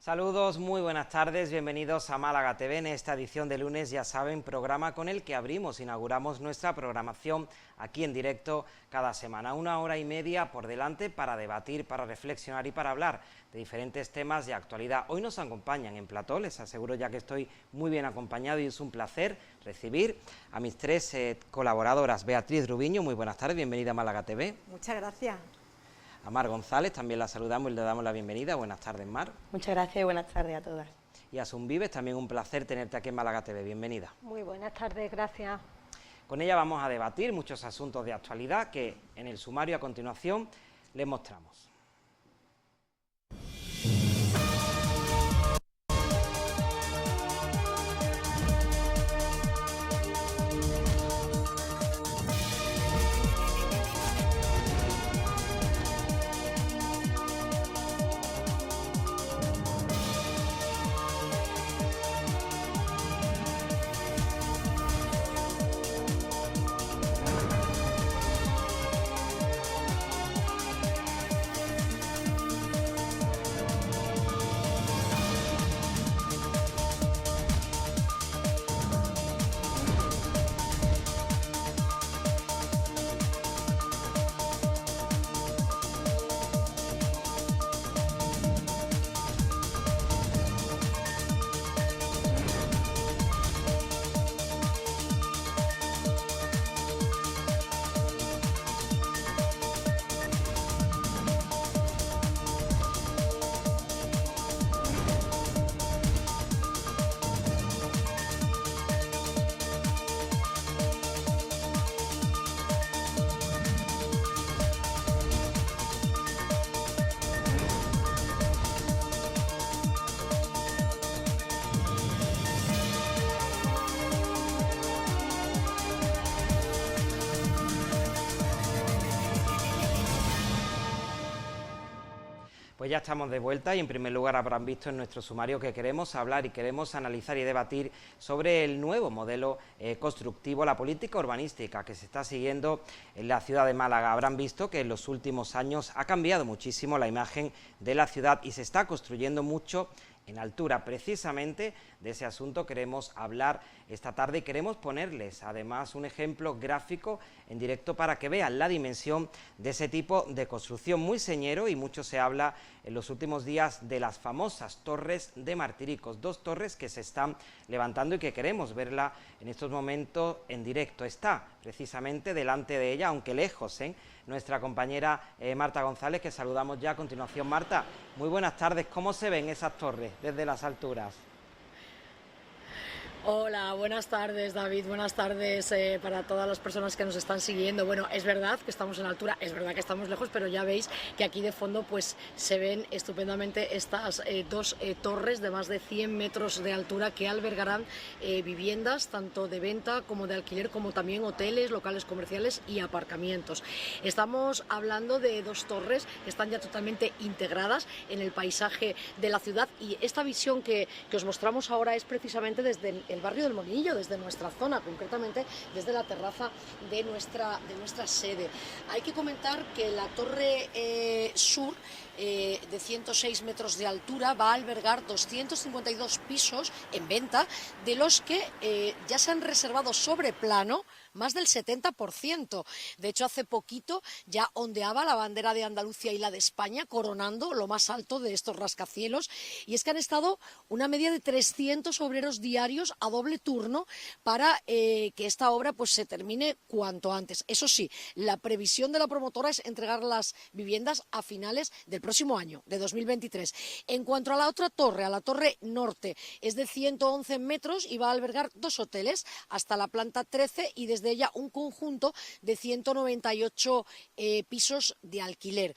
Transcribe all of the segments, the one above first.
Saludos, muy buenas tardes, bienvenidos a Málaga TV en esta edición de lunes, ya saben, programa con el que inauguramos nuestra programación aquí en directo cada semana. 1 hora y media por delante para debatir, para reflexionar y para hablar de diferentes temas de actualidad. Hoy nos acompañan en plató, les aseguro ya que estoy muy bien acompañado y es un placer recibir a mis tres colaboradoras. Beatriz Rubiño, muy buenas tardes, bienvenida a Málaga TV. Muchas gracias. A Mar González, también la saludamos y le damos la bienvenida. Buenas tardes, Mar. Muchas gracias y buenas tardes a todas. Y a Asun Vives, también un placer tenerte aquí en Málaga TV. Bienvenida. Muy buenas tardes, gracias. Con ella vamos a debatir muchos asuntos de actualidad que en el sumario a continuación les mostramos. Pues ya estamos de vuelta y en primer lugar habrán visto en nuestro sumario que queremos hablar y queremos analizar y debatir sobre el nuevo modelo constructivo, la política urbanística que se está siguiendo en la ciudad de Málaga. Habrán visto que en los últimos años ha cambiado muchísimo la imagen de la ciudad y se está construyendo mucho en altura. Precisamente de ese asunto queremos hablar esta tarde y queremos ponerles además un ejemplo gráfico en directo para que vean la dimensión de ese tipo de construcción muy señero, y mucho se habla en los últimos días de las famosas torres de Martiricos, dos torres que se están levantando y que queremos verla en estos momentos en directo. Está precisamente delante de ella, aunque lejos, nuestra compañera Marta González, que saludamos ya a continuación. Marta, muy buenas tardes. ¿Cómo se ven esas torres desde las alturas? Hola, buenas tardes David, buenas tardes para todas las personas que nos están siguiendo. Bueno, es verdad que estamos en altura, es verdad que estamos lejos, pero ya veis que aquí de fondo pues se ven estupendamente estas dos torres de más de 100 metros de altura que albergarán viviendas tanto de venta como de alquiler, como también hoteles, locales comerciales y aparcamientos. Estamos hablando de dos torres que están ya totalmente integradas en el paisaje de la ciudad, y esta visión que os mostramos ahora es precisamente desde el barrio del Molinillo, desde nuestra zona, concretamente desde la terraza de nuestra sede. Hay que comentar que la torre sur de 106 metros de altura va a albergar 252 pisos en venta, de los que ya se han reservado sobre plano más del 70%. De hecho, hace poquito ya ondeaba la bandera de Andalucía y la de España, coronando lo más alto de estos rascacielos, y es que han estado una media de 300 obreros diarios a doble turno para que esta obra pues se termine cuanto antes. Eso sí, la previsión de la promotora es entregar las viviendas a finales del próximo año, de 2023. En cuanto a la otra torre, a la torre norte, es de 111 metros y va a albergar dos hoteles hasta la planta 13 y desde ella un conjunto de 198 pisos de alquiler.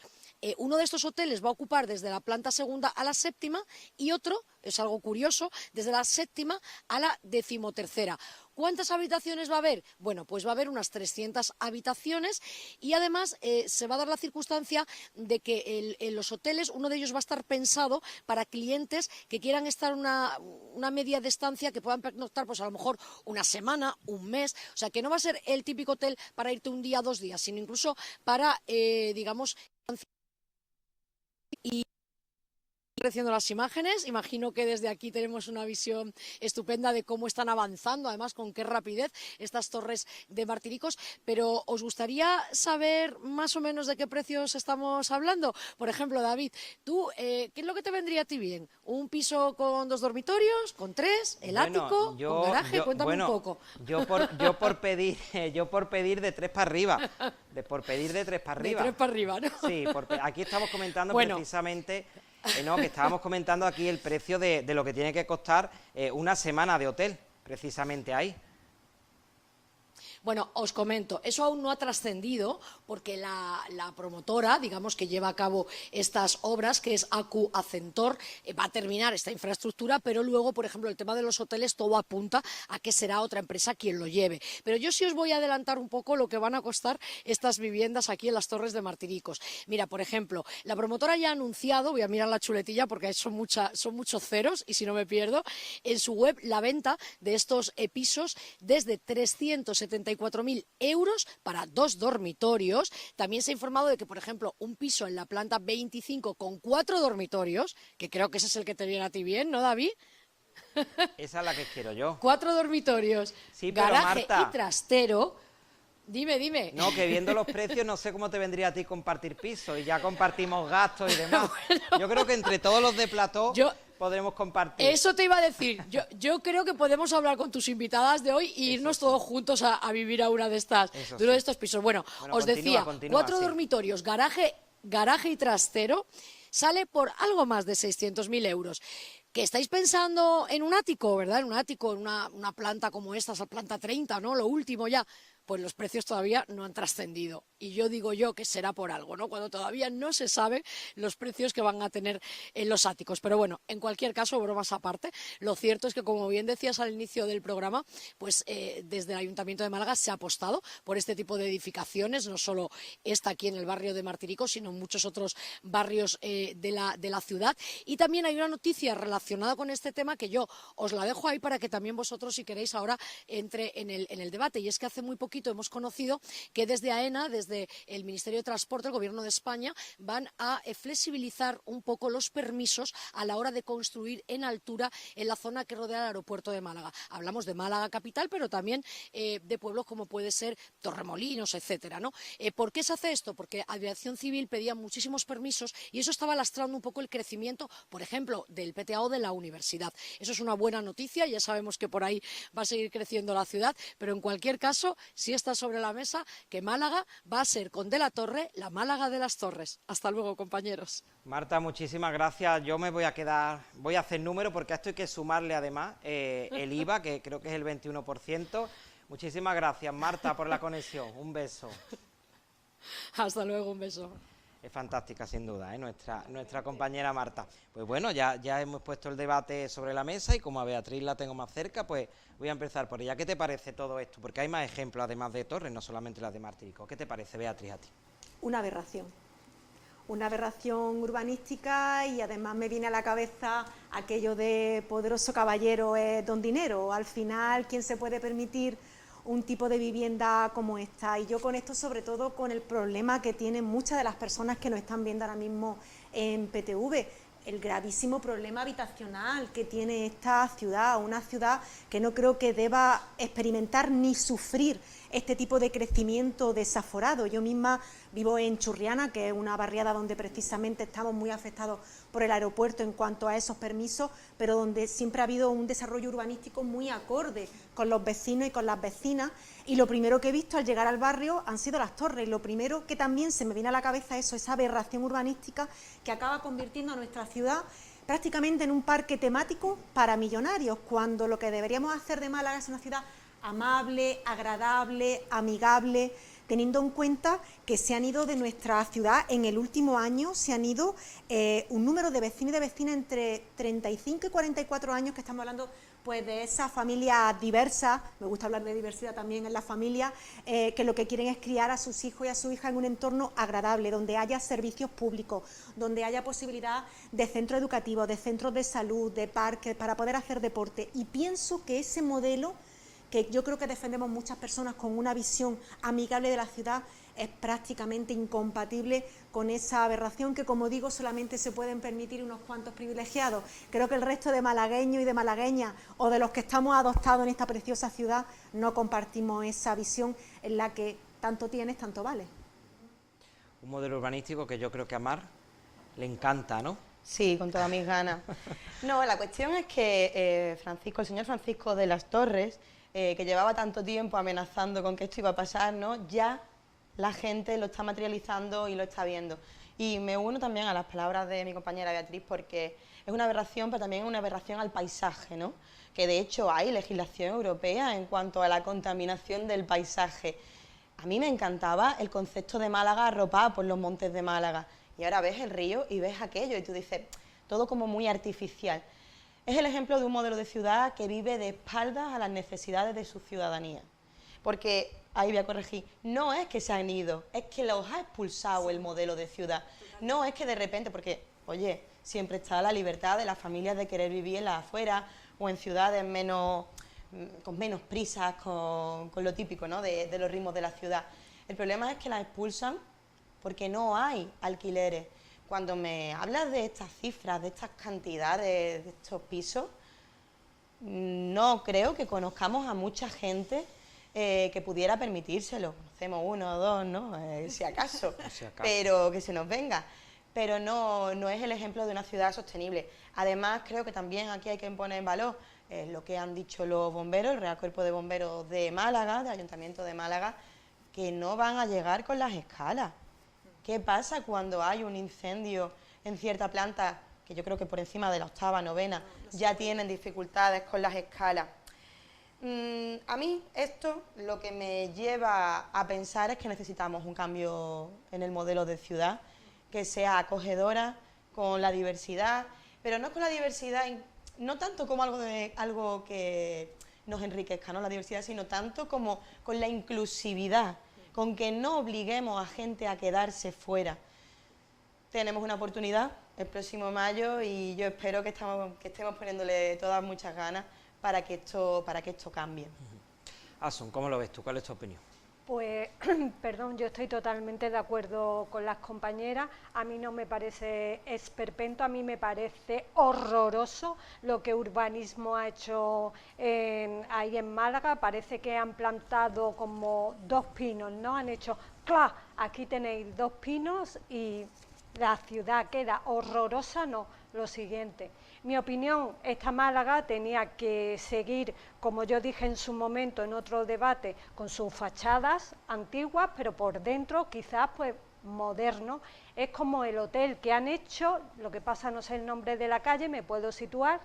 Uno de estos hoteles va a ocupar desde la planta segunda a la séptima, y otro, es algo curioso, desde la séptima a la 13ª. ¿Cuántas habitaciones va a haber? Bueno, pues va a haber unas 300 habitaciones, y además se va a dar la circunstancia de que los hoteles, uno de ellos va a estar pensado para clientes que quieran estar una media de estancia, que puedan pernoctar pues a lo mejor una semana, un mes. O sea, que no va a ser el típico hotel para irte un día, 2 días, sino incluso para, digamos, y apareciendo las imágenes. Imagino que desde aquí tenemos una visión estupenda de cómo están avanzando, además con qué rapidez estas torres de Martiricos. Pero ¿os gustaría saber más o menos de qué precios estamos hablando? Por ejemplo, David, tú, ¿qué es lo que te vendría a ti bien? ¿Un piso con 2 dormitorios, con 3, el ático, con garaje? Cuéntame un poco. Yo por pedir de 3 para arriba. Por pedir de 3 para arriba. De 3 para arriba, ¿no? Sí, porque aquí estamos comentando precisamente, que estábamos comentando aquí el precio de lo que tiene que costar una semana de hotel, precisamente ahí. Bueno, os comento, eso aún no ha trascendido porque la promotora, digamos, que lleva a cabo estas obras, que es ACU Acentor, va a terminar esta infraestructura, pero luego, por ejemplo, el tema de los hoteles, todo apunta a que será otra empresa quien lo lleve. Pero yo sí os voy a adelantar un poco lo que van a costar estas viviendas aquí en las Torres de Martiricos. Mira, por ejemplo, la promotora ya ha anunciado, voy a mirar la chuletilla porque son muchos ceros y si no me pierdo, en su web la venta de estos pisos desde 374.000 euros para 2 dormitorios. También se ha informado de que, por ejemplo, un piso en la planta 25 con 4 dormitorios, que creo que ese es el que te viene a ti bien, ¿no, David? Esa es la que quiero yo. 4 dormitorios, sí, pero garaje Marta, y trastero. Dime. No, que viendo los precios no sé cómo te vendría a ti compartir piso y ya compartimos gastos y demás. Bueno, yo creo que entre todos los de plató podremos compartir. Eso te iba a decir. Yo creo que podemos hablar con tus invitadas de hoy e irnos todos juntos a vivir a uno de estos pisos. Bueno, os decía, 4 dormitorios, garaje y trastero, sale por algo más de 600.000 euros. Que estáis pensando en un ático, ¿verdad? En un ático, en una planta como esta, esa planta 30, ¿no? Lo último ya. Pues los precios todavía no han trascendido. Y yo digo que será por algo, ¿no? Cuando todavía no se sabe los precios que van a tener en los áticos. Pero bueno, en cualquier caso, bromas aparte, lo cierto es que, como bien decías al inicio del programa, pues desde el Ayuntamiento de Málaga se ha apostado por este tipo de edificaciones, no solo esta aquí en el barrio de Martiricos, sino en muchos otros barrios de la ciudad. Y también hay una noticia relacionada con este tema que yo os la dejo ahí para que también vosotros, si queréis, ahora entre en el debate. Y es que hace muy poco hemos conocido que desde AENA, desde el Ministerio de Transporte, el Gobierno de España, van a flexibilizar un poco los permisos a la hora de construir en altura en la zona que rodea el aeropuerto de Málaga. Hablamos de Málaga capital, pero también de pueblos como puede ser Torremolinos, etcétera, ¿no? ¿Por qué se hace esto? Porque Aviación Civil pedía muchísimos permisos y eso estaba lastrando un poco el crecimiento, por ejemplo, del PTA o de la universidad. Eso es una buena noticia, ya sabemos que por ahí va a seguir creciendo la ciudad, pero en cualquier caso, sí está sobre la mesa que Málaga va a ser con De la Torre la Málaga de las Torres. Hasta luego, compañeros. Marta, muchísimas gracias. Yo me voy a hacer número porque a esto hay que sumarle además el IVA, que creo que es el 21%. Muchísimas gracias, Marta, por la conexión. Un beso. Hasta luego, un beso. Es fantástica, sin duda, nuestra compañera Marta. Pues bueno, ya hemos puesto el debate sobre la mesa y como a Beatriz la tengo más cerca, pues voy a empezar por ella. ¿Qué te parece todo esto? Porque hay más ejemplos, además de torres, no solamente las de Martiricos. ¿Qué te parece, Beatriz, a ti? Una aberración urbanística y además me viene a la cabeza aquello de poderoso caballero es don dinero. Al final, ¿quién se puede permitir un tipo de vivienda como esta? Y yo con esto, sobre todo con el problema que tienen muchas de las personas que nos están viendo ahora mismo en PTV, el gravísimo problema habitacional que tiene esta ciudad, una ciudad que no creo que deba experimentar ni sufrir este tipo de crecimiento desaforado. Yo misma vivo en Churriana, que es una barriada donde precisamente estamos muy afectados por el aeropuerto en cuanto a esos permisos, pero donde siempre ha habido un desarrollo urbanístico muy acorde con los vecinos y con las vecinas, y lo primero que he visto al llegar al barrio han sido las torres, y lo primero que también se me viene a la cabeza es esa aberración urbanística que acaba convirtiendo a nuestra ciudad prácticamente en un parque temático para millonarios, cuando lo que deberíamos hacer de Málaga es una ciudad amable, agradable, amigable, teniendo en cuenta que se han ido de nuestra ciudad en el último año, se han ido un número de vecinos y de vecinas entre 35 y 44 años, que estamos hablando pues de esas familias diversas, me gusta hablar de diversidad también en la familia, que lo que quieren es criar a sus hijos y a su hija en un entorno agradable, donde haya servicios públicos, donde haya posibilidad de centros educativos, de centros de salud, de parques, para poder hacer deporte. Y pienso que ese modelo, que yo creo que defendemos muchas personas con una visión amigable de la ciudad, es prácticamente incompatible con esa aberración que, como digo, solamente se pueden permitir unos cuantos privilegiados. Creo que el resto de malagueños y de malagueñas, o de los que estamos adoptados en esta preciosa ciudad, no compartimos esa visión en la que tanto tienes, tanto vale. Un modelo urbanístico que yo creo que a Mar le encanta, ¿no? Sí, con todas mis ganas. No, la cuestión es que el señor Francisco de las Torres, que llevaba tanto tiempo amenazando con que esto iba a pasar, ¿no? Ya la gente lo está materializando y lo está viendo. Y me uno también a las palabras de mi compañera Beatriz, porque es una aberración, pero también es una aberración al paisaje, ¿no? Que de hecho hay legislación europea en cuanto a la contaminación del paisaje. A mí me encantaba el concepto de Málaga arropada por los montes de Málaga. Y ahora ves el río y ves aquello y tú dices, todo como muy artificial. Es el ejemplo de un modelo de ciudad que vive de espaldas a las necesidades de su ciudadanía. Porque, ahí voy a corregir, no es que se han ido, es que los ha expulsado el modelo de ciudad. No es que de repente, porque, oye, siempre está la libertad de las familias de querer vivir en las afueras o en ciudades con menos prisas, con lo típico, ¿no? de los ritmos de la ciudad. El problema es que las expulsan porque no hay alquileres. Cuando me hablas de estas cifras, de estas cantidades, de estos pisos, no creo que conozcamos a mucha gente que pudiera permitírselo. Conocemos uno o dos, ¿no? Si acaso, pero que se nos venga. Pero no es el ejemplo de una ciudad sostenible. Además, creo que también aquí hay que poner en valor lo que han dicho los bomberos, el Real Cuerpo de Bomberos de Málaga, del Ayuntamiento de Málaga, que no van a llegar con las escalas. ¿Qué pasa cuando hay un incendio en cierta planta, que yo creo que por encima de la 8ª, 9ª, ya tienen dificultades con las escalas? A mí esto lo que me lleva a pensar es que necesitamos un cambio en el modelo de ciudad, que sea acogedora con la diversidad, pero no con la diversidad, no tanto como algo que nos enriquezca, ¿no? La diversidad, sino tanto como con la inclusividad, con que no obliguemos a gente a quedarse fuera. Tenemos una oportunidad el próximo mayo y yo espero que estemos poniéndole todas muchas ganas para que esto cambie. Asun, ¿cómo lo ves tú? ¿Cuál es tu opinión? Pues, perdón, yo estoy totalmente de acuerdo con las compañeras. A mí no me parece esperpento, a mí me parece horroroso lo que Urbanismo ha hecho ahí en Málaga. Parece que han plantado como 2 pinos, ¿no? Han hecho, ¡clac! Aquí tenéis 2 pinos y la ciudad queda horrorosa, no. Lo siguiente, mi opinión, esta Málaga tenía que seguir, como yo dije en su momento en otro debate, con sus fachadas antiguas, pero por dentro quizás pues moderno. Es como el hotel que han hecho, lo que pasa no sé el nombre de la calle, me puedo situar,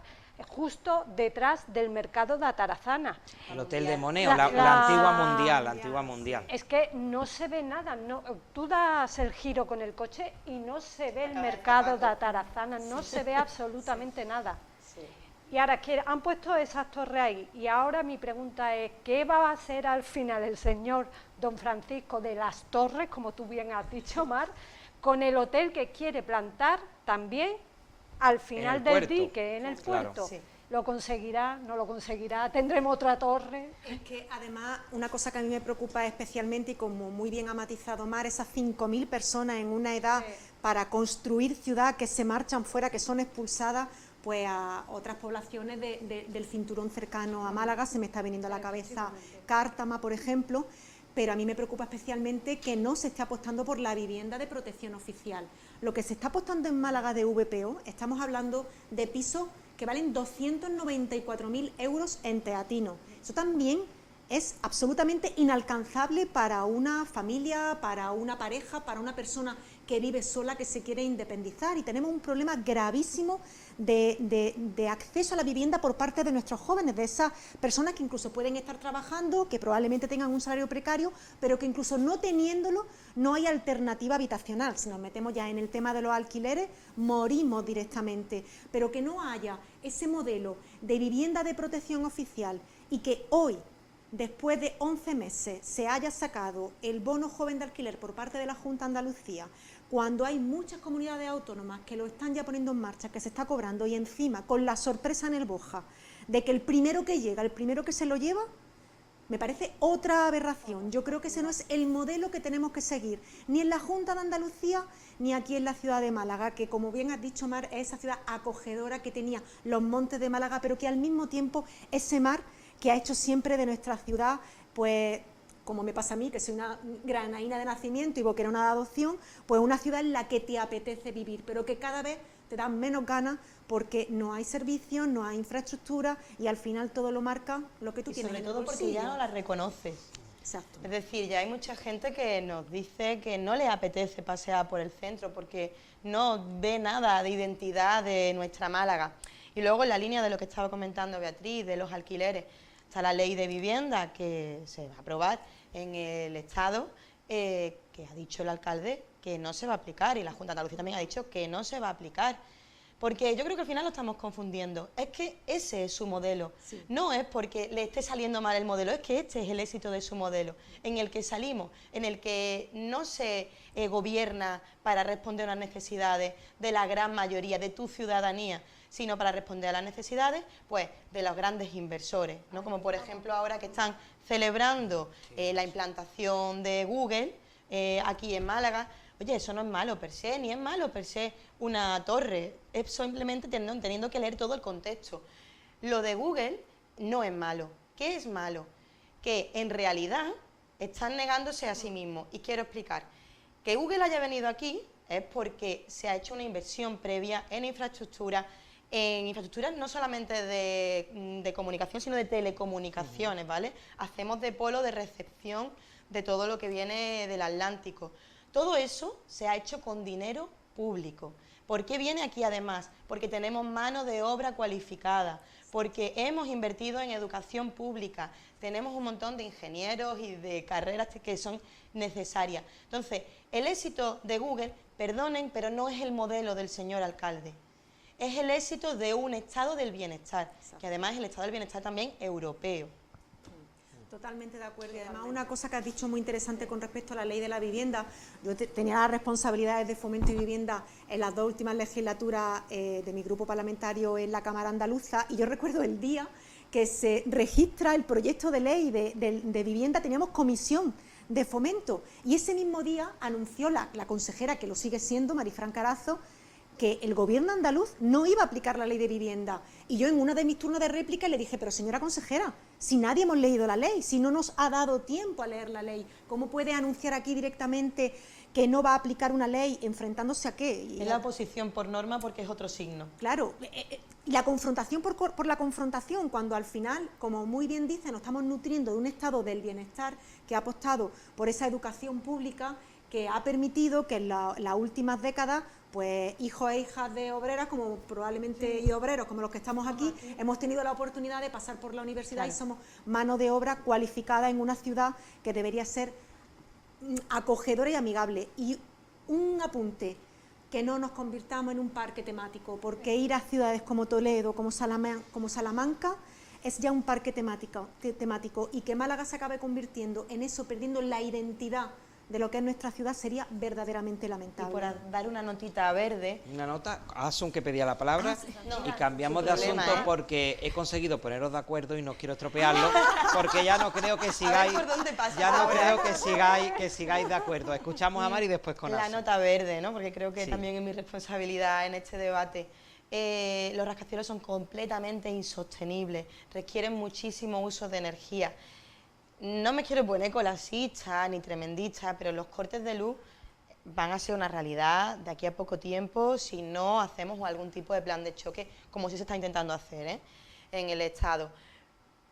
justo detrás del mercado de Atarazana. El Hotel de Moneo, la antigua mundial. Es que no se ve nada, no, tú das el giro con el coche y no se ve el mercado de Atarazana, no se ve absolutamente nada. Y ahora que han puesto esas torres ahí, y ahora mi pregunta es, ¿qué va a hacer al final el señor don Francisco de las Torres, como tú bien has dicho, Mar, con el hotel que quiere plantar también al final del dique, en el puerto? Claro. Sí. ¿Lo conseguirá? ¿No lo conseguirá? ¿Tendremos otra torre? Es que además una cosa que a mí me preocupa especialmente, y como muy bien ha matizado Mar, esas 5.000 personas en una edad para construir ciudad que se marchan fuera, que son expulsadas pues a otras poblaciones del cinturón cercano a Málaga. Se me está viniendo a la cabeza Cártama, por ejemplo. Pero a mí me preocupa especialmente que no se esté apostando por la vivienda de protección oficial. Lo que se está apostando en Málaga de VPO, estamos hablando de pisos que valen 294.000 euros en Teatino. Eso también es absolutamente inalcanzable para una familia, para una pareja, para una persona que vive sola, que se quiere independizar, y tenemos un problema gravísimo de acceso a la vivienda por parte de nuestros jóvenes, de esas personas que incluso pueden estar trabajando, que probablemente tengan un salario precario, pero que incluso no teniéndolo no hay alternativa habitacional. Si nos metemos ya en el tema de los alquileres, morimos directamente, pero que no haya ese modelo de vivienda de protección oficial y que hoy, después de 11 meses, se haya sacado el bono joven de alquiler por parte de la Junta de Andalucía, cuando hay muchas comunidades autónomas que lo están ya poniendo en marcha, que se está cobrando, y encima con la sorpresa en el Boja de que el primero que llega, el primero que se lo lleva, me parece otra aberración. Yo creo que ese no es el modelo que tenemos que seguir, ni en la Junta de Andalucía, ni aquí en la ciudad de Málaga, que como bien has dicho, Mar, es esa ciudad acogedora que tenía los montes de Málaga, pero que al mismo tiempo ese mar que ha hecho siempre de nuestra ciudad, pues, como me pasa a mí, que soy una granaína de nacimiento y Boquerona de adopción, pues una ciudad en la que te apetece vivir, pero que cada vez te dan menos ganas porque no hay servicios, no hay infraestructura y al final todo lo marca lo que tú tienes en el sobre todo porque ya no la reconoces. Exacto. Es decir, ya hay mucha gente que nos dice que no le apetece pasear por el centro porque no ve nada de identidad de nuestra Málaga. Y luego en la línea de lo que estaba comentando Beatriz, de los alquileres, está la ley de vivienda que se va a aprobar en el Estado, que ha dicho el alcalde que no se va a aplicar y la Junta de Andalucía también ha dicho que no se va a aplicar. Porque yo creo que al final lo estamos confundiendo. Es que ese es su modelo. Sí. No es porque le esté saliendo mal el modelo, es que este es el éxito de su modelo, en el que salimos, en el que no se gobierna para responder a las necesidades de la gran mayoría de tu ciudadanía, sino para responder a las necesidades, pues, de los grandes inversores, ¿no? Como por ejemplo ahora que están celebrando la implantación de Google aquí en Málaga. Oye, eso no es malo per se, ni es malo per se una torre, es simplemente teniendo que leer todo el contexto. Lo de Google no es malo. ¿Qué es malo? Que en realidad están negándose a sí mismos. Y quiero explicar. Que Google haya venido aquí es porque se ha hecho una inversión previa en infraestructuras no solamente de comunicación, sino de telecomunicaciones, ¿vale? Hacemos de polo de recepción de todo lo que viene del Atlántico. Todo eso se ha hecho con dinero público. ¿Por qué viene aquí además? Porque tenemos mano de obra cualificada, porque hemos invertido en educación pública, tenemos un montón de ingenieros y de carreras que son necesarias. Entonces, el éxito de Google, perdonen, pero no es el modelo del señor alcalde. Es el éxito de un estado del bienestar, que además es el estado del bienestar también europeo. Totalmente de acuerdo. Y además una cosa que has dicho muy interesante con respecto a la ley de la vivienda. Yo tenía las responsabilidades de fomento y vivienda en las dos últimas legislaturas de mi grupo parlamentario en la Cámara Andaluza y yo recuerdo el día que se registra el proyecto de ley de vivienda, teníamos comisión de fomento y ese mismo día anunció la consejera, que lo sigue siendo, Marifran Carazo, que el gobierno andaluz no iba a aplicar la ley de vivienda. Y yo en uno de mis turnos de réplica le dije, pero señora consejera, si nadie hemos leído la ley, si no nos ha dado tiempo a leer la ley, ¿cómo puede anunciar aquí directamente que no va a aplicar una ley enfrentándose a qué? Es la oposición por norma porque es otro signo. Claro, la confrontación por la confrontación, cuando al final, como muy bien dice, nos estamos nutriendo de un estado del bienestar que ha apostado por esa educación pública que ha permitido que en las últimas décadas pues hijos e hijas de obreras, como probablemente y obreros como los que estamos aquí, hemos tenido la oportunidad de pasar por la universidad y somos mano de obra cualificada en una ciudad que debería ser acogedora y amigable. Y un apunte, que no nos convirtamos en un parque temático, porque ir a ciudades como Toledo, como Salamanca, es ya un parque temático y que Málaga se acabe convirtiendo en eso, perdiendo la identidad de lo que es nuestra ciudad, sería verdaderamente lamentable. Y por dar una notita verde... Una nota, Asun, que pedía la palabra, y cambiamos de asunto porque he conseguido poneros de acuerdo y no quiero estropearlo, porque ya no creo que sigáis... que sigáis de acuerdo. Escuchamos a Mari y después con Asun. La nota verde, ¿no? Porque creo que también es mi responsabilidad en este debate. Los rascacielos son completamente insostenibles, requieren muchísimo uso de energía. No me quiero poner clasista ni tremendista, pero los cortes de luz van a ser una realidad de aquí a poco tiempo si no hacemos algún tipo de plan de choque, como sí se está intentando hacer en el Estado.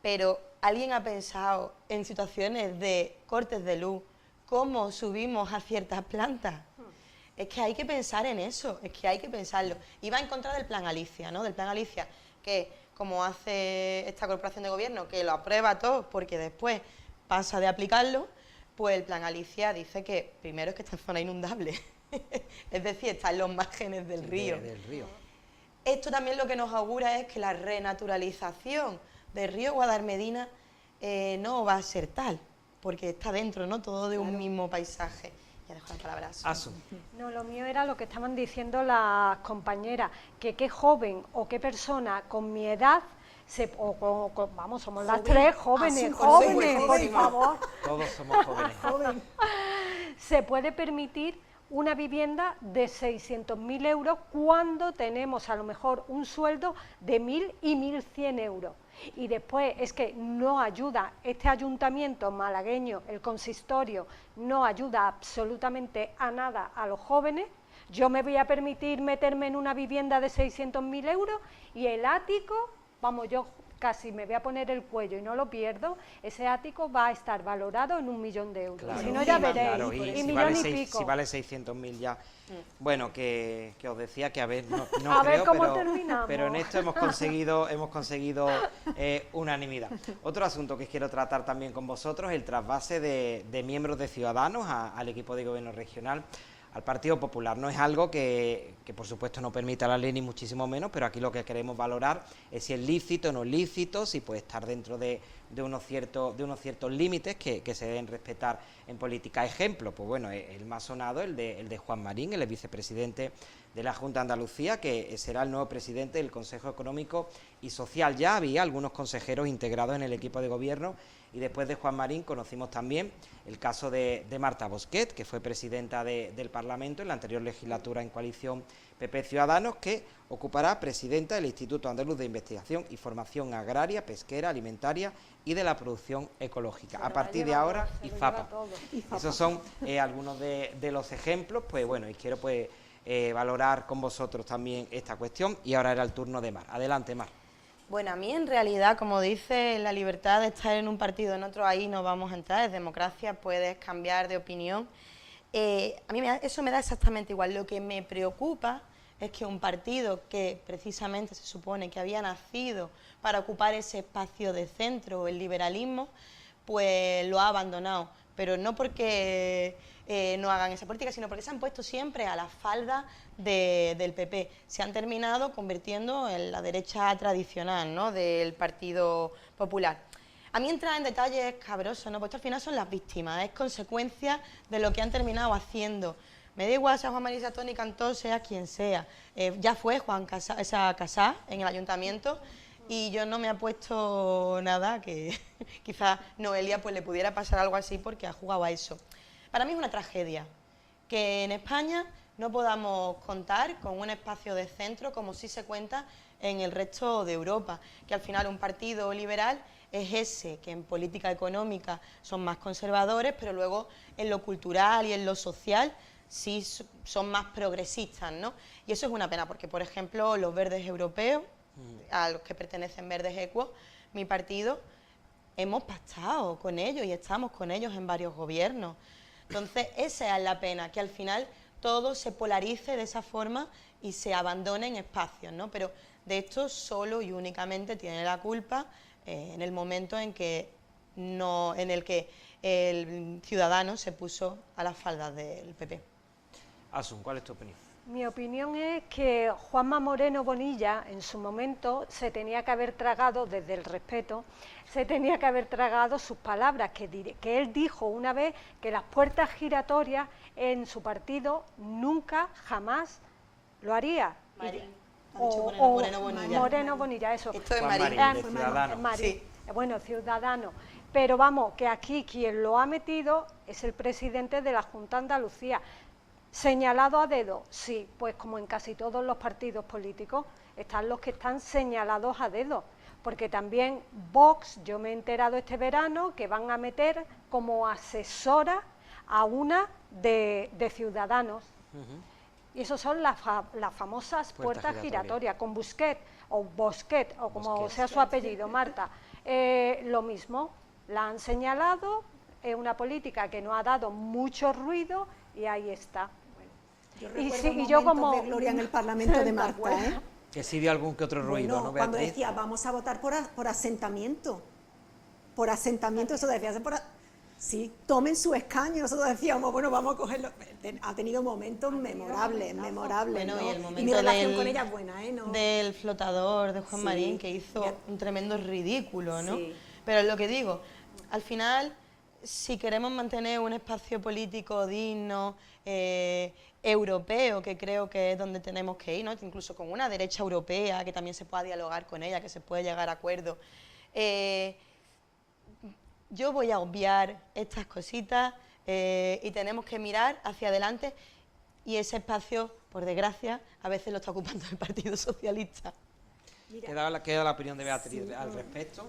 Pero ¿alguien ha pensado en situaciones de cortes de luz cómo subimos a ciertas plantas? Es que hay que pensar en eso, es que hay que pensarlo. Y va en contra del plan Alicia, ¿no? Del plan Alicia, que como hace esta corporación de gobierno, que lo aprueba todo porque después pasa de aplicarlo, pues el plan Alicia dice que primero es que está en zona inundable, es decir, está en los márgenes del río. Esto también lo que nos augura es que la renaturalización del río Guadalmedina no va a ser tal, porque está dentro, ¿no? Todo de un mismo paisaje. Ya dejo la palabra. No, lo mío era lo que estaban diciendo las compañeras, que qué joven o qué persona con mi edad vamos, somos las tres jóvenes, por favor. Todos somos jóvenes. Se puede permitir una vivienda de 600.000 euros cuando tenemos a lo mejor un sueldo de 1.000 y 1.100 euros. Y después es que no ayuda, este ayuntamiento malagueño, el consistorio, no ayuda absolutamente a nada a los jóvenes. Yo me voy a permitir meterme en una vivienda de 600.000 euros y el ático, vamos, yo casi me voy a poner el cuello y no lo pierdo, ese ático va a estar valorado en 1.000.000 de euros. Claro, si no, ya veréis, claro, y si millón vale y pico. Si vale 600.000 ya. Bueno, que os decía que a ver, no A creo, ver cómo terminamos. pero en esto hemos conseguido unanimidad. Otro asunto que quiero tratar también con vosotros, el trasvase de miembros de Ciudadanos al equipo de gobierno regional, al Partido Popular. No es algo que por supuesto no permita la ley ni muchísimo menos, pero aquí lo que queremos valorar es si es lícito o no es lícito, si puede estar dentro de unos ciertos límites que se deben respetar en política. Ejemplo, pues bueno, el más sonado, el de Juan Marín, el vicepresidente de la Junta de Andalucía, que será el nuevo presidente del Consejo Económico y Social. Ya había algunos consejeros integrados en el equipo de gobierno, y después de Juan Marín conocimos también el caso de Marta Bosquet, que fue presidenta del Parlamento en la anterior legislatura en coalición PP Ciudadanos, que ocupará presidenta del Instituto Andaluz de Investigación y Formación Agraria, Pesquera, Alimentaria y de la Producción Ecológica. A partir de ahora, IFAPA. Esos son algunos de los ejemplos, pues bueno, y quiero pues valorar con vosotros también esta cuestión, y ahora era el turno de Mar. Adelante, Mar. Bueno, a mí en realidad, como dice, la libertad de estar en un partido en otro, ahí no vamos a entrar, es democracia, puedes cambiar de opinión. A mí eso me da exactamente igual. Lo que me preocupa es que un partido que precisamente se supone que había nacido para ocupar ese espacio de centro, el liberalismo, pues lo ha abandonado. Pero no porque no hagan esa política, sino porque se han puesto siempre a la falda del PP. Se han terminado convirtiendo en la derecha tradicional, ¿no?, del Partido Popular. A mí entrar en detalles es cabroso, ¿no?, porque al final son las víctimas, es consecuencia de lo que han terminado haciendo. Me da igual sea Juan María, Tony Cantó, sea quien sea. Ya fue Juan Casá en el ayuntamiento, y yo no me he puesto nada que quizás Noelia pues le pudiera pasar algo así porque ha jugado a eso. Para mí es una tragedia que en España no podamos contar con un espacio de centro como sí se cuenta en el resto de Europa, que al final un partido liberal es ese, que en política económica son más conservadores, pero luego en lo cultural y en lo social sí son más progresistas, ¿no? Y eso es una pena porque, por ejemplo, los verdes europeos, a los que pertenecen Verdes Equos, mi partido, hemos pactado con ellos y estamos con ellos en varios gobiernos. Entonces, esa es la pena, que al final todo se polarice de esa forma y se abandone en espacios, ¿no? Pero de esto solo y únicamente tiene la culpa en el momento en el que el ciudadano se puso a las faldas del PP. Asun, ¿cuál es tu opinión? Mi opinión es que Juanma Moreno Bonilla en su momento se tenía que haber tragado, desde el respeto, se tenía que haber tragado sus palabras, que él dijo una vez que las puertas giratorias en su partido nunca, jamás lo haría. Marín. Moreno Bonilla. Moreno Bonilla, eso. Esto es Juan Marín. Marín, de Ciudadanos. Marín. Sí. Bueno, Ciudadanos. Pero vamos, que aquí quien lo ha metido es el presidente de la Junta de Andalucía. ¿Señalado a dedo? Sí, pues como en casi todos los partidos políticos, están los que están señalados a dedo. Porque también Vox, yo me he enterado este verano que van a meter como asesora a una de Ciudadanos. Y eso son las famosas puertas giratorias, con Bosquet, o como sea su apellido, Marta. Lo mismo, la han señalado, es una política que no ha dado mucho ruido y ahí está. Yo recuerdo de gloria en el Parlamento de Marta, ¿eh? Que sí dio algún que otro ruido, Bueno, ¿no, cuando Beatriz? decía, vamos a votar por asentamiento. Por asentamiento, eso decía, sí, tomen su escaño, y nosotros decíamos, bueno, vamos a cogerlo. Ha tenido momentos memorables, Bueno, ¿no? y el momento mi relación con ella es buena, ¿eh? ¿No? del flotador de Juan Sí. Marín, que hizo un tremendo ridículo, ¿no? Sí. Pero es lo que digo, al final si queremos mantener un espacio político digno, europeo, que creo que es donde tenemos que ir, ¿no? Incluso con una derecha europea, que también se pueda dialogar con ella, que se pueda llegar a acuerdos. Yo voy a obviar estas cositas y tenemos que mirar hacia adelante, y ese espacio, por desgracia, a veces lo está ocupando el Partido Socialista. Queda la opinión de Beatriz al respecto.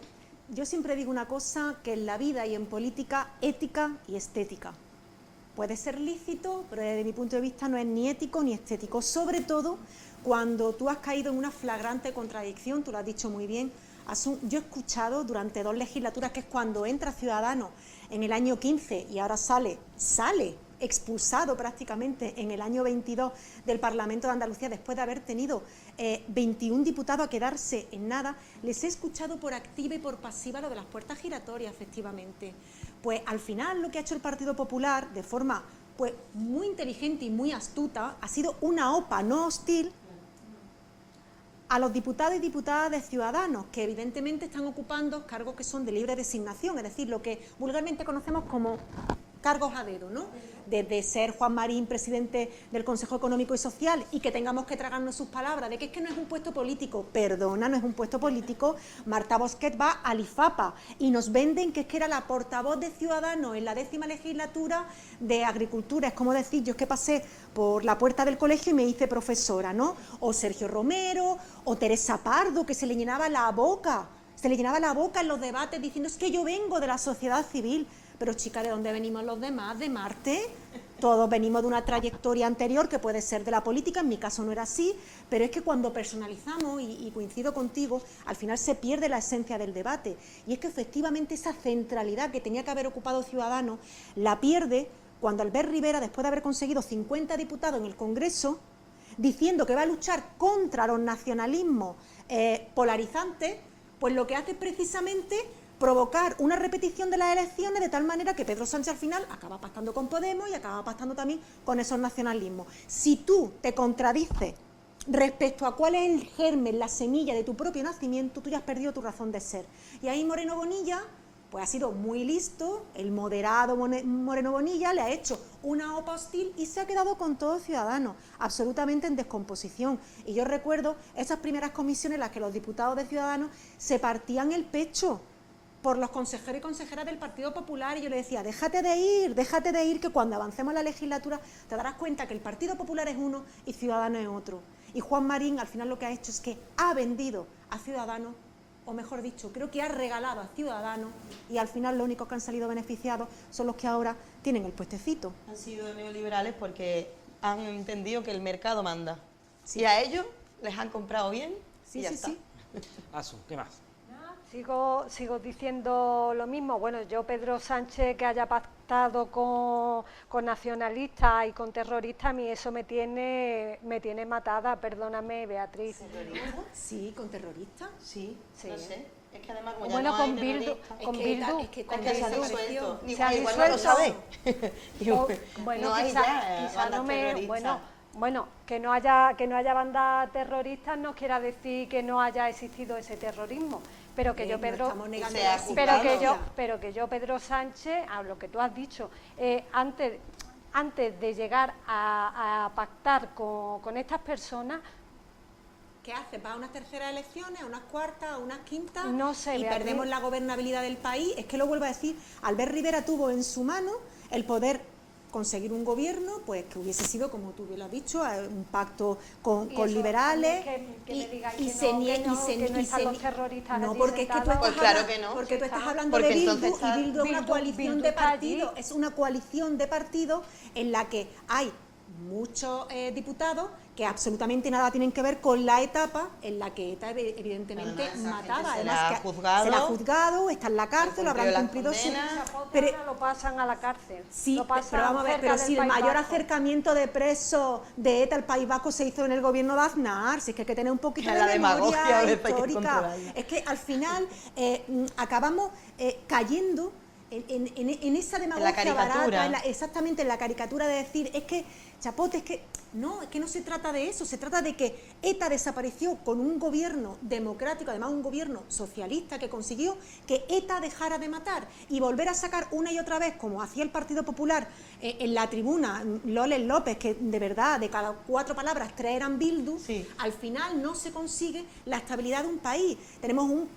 Yo siempre digo una cosa, que en la vida y en política, ética y estética. Puede ser lícito, pero desde mi punto de vista no es ni ético ni estético, sobre todo cuando tú has caído en una flagrante contradicción, tú lo has dicho muy bien. Yo he escuchado durante 2 legislaturas, que es cuando entra Ciudadanos en el año 15 y ahora sale expulsado prácticamente en el año 22 del Parlamento de Andalucía, después de haber tenido 21 diputados a quedarse en nada. Les he escuchado por activa y por pasiva lo de las puertas giratorias, efectivamente. Pues al final lo que ha hecho el Partido Popular, de forma pues muy inteligente y muy astuta, ha sido una OPA no hostil a los diputados y diputadas de Ciudadanos, que evidentemente están ocupando cargos que son de libre designación, es decir, lo que vulgarmente conocemos como cargos a dedo, ¿no? Desde ser Juan Marín presidente del Consejo Económico y Social y que tengamos que tragarnos sus palabras de que es que no es un puesto político, perdona, no es un puesto político. Marta Bosquet va al IFAPA y nos venden que es que era la portavoz de Ciudadanos en la 10ª legislatura de Agricultura. Es como decir, yo es que pasé por la puerta del colegio y me hice profesora, ¿no? O Sergio Romero, o Teresa Pardo, que se le llenaba la boca en los debates diciendo es que yo vengo de la sociedad civil. Pero chica, ¿de dónde venimos los demás? ¿De Marte? Todos venimos de una trayectoria anterior que puede ser de la política, en mi caso no era así, pero es que cuando personalizamos, y coincido contigo, al final se pierde la esencia del debate. Y es que efectivamente esa centralidad que tenía que haber ocupado Ciudadanos, la pierde cuando Albert Rivera, después de haber conseguido 50 diputados en el Congreso, diciendo que va a luchar contra los nacionalismos polarizantes, pues lo que hace es precisamente provocar una repetición de las elecciones, de tal manera que Pedro Sánchez al final acaba pactando con Podemos y acaba pactando también con esos nacionalismos. Si tú te contradices respecto a cuál es el germen, la semilla de tu propio nacimiento, tú ya has perdido tu razón de ser. Y ahí Moreno Bonilla pues ha sido muy listo, el moderado Moreno Bonilla le ha hecho una OPA hostil y se ha quedado con todo Ciudadanos, absolutamente en descomposición. Y yo recuerdo esas primeras comisiones en las que los diputados de Ciudadanos se partían el pecho por los consejeros y consejeras del Partido Popular, y yo le decía, déjate de ir, que cuando avancemos la legislatura te darás cuenta que el Partido Popular es uno y Ciudadanos es otro. Y Juan Marín al final lo que ha hecho es que ha vendido a Ciudadanos, o mejor dicho, creo que ha regalado a Ciudadanos, y al final los únicos que han salido beneficiados son los que ahora tienen el puestecito. Han sido neoliberales porque han entendido que el mercado manda. Sí. Y a ellos les han comprado bien y ya está. Asu, ¿qué más? Sigo diciendo lo mismo. Bueno, yo Pedro Sánchez que haya pactado con nacionalistas y con terroristas, a mí eso me tiene matada, perdóname, Beatriz. ¿Terroristas? Sí, con terroristas. Sí, sí. No sé. Es que además como bueno, ya no con hay Bildu, terroristas, con Bildu, es que con se ha Bildu. disuelto. Se ha Igual no lo disuelto. sabe. Bueno, no hay quizá bandas no me, terroristas. bueno, que no haya bandas terroristas no quiera decir que no haya existido ese terrorismo, pero que yo Pedro, pero que yo Pedro Sánchez, a lo que tú has dicho, antes de llegar a pactar con estas personas, ¿qué hace? ¿Va a unas terceras elecciones, a unas cuartas, a unas quintas? No sé, y Beatriz, perdemos la gobernabilidad del país. Es que lo vuelvo a decir, Albert Rivera tuvo en su mano el poder conseguir un gobierno, pues que hubiese sido, como tú bien lo has dicho, un pacto con liberales. No, porque es que tú estás hablando, porque tú estás hablando de Bildu, y Bildu es una coalición de partidos, es una coalición de partidos en la que hay muchos diputados que absolutamente nada tienen que ver con la etapa en la que ETA evidentemente mataba. Además, se la ha juzgado, está en la cárcel, lo habrán cumplido su... Pero lo pasan a la cárcel. Sí, pero vamos a ver, pero si el mayor acercamiento de presos de ETA al País Vasco se hizo en el gobierno de Aznar, si es que hay que tener un poquito de memoria histórica. Es que al final acabamos cayendo en esa demagogia barata, exactamente en la caricatura de decir, es que, chapote, es que no se trata de eso, se trata de que ETA desapareció con un gobierno democrático, además un gobierno socialista que consiguió que ETA dejara de matar y volver a sacar una y otra vez, como hacía el Partido Popular en la tribuna, Loles López, que de verdad, de cada 4 palabras, 3 eran Bildu, sí. Al final no se consigue la estabilidad de un país. Tenemos un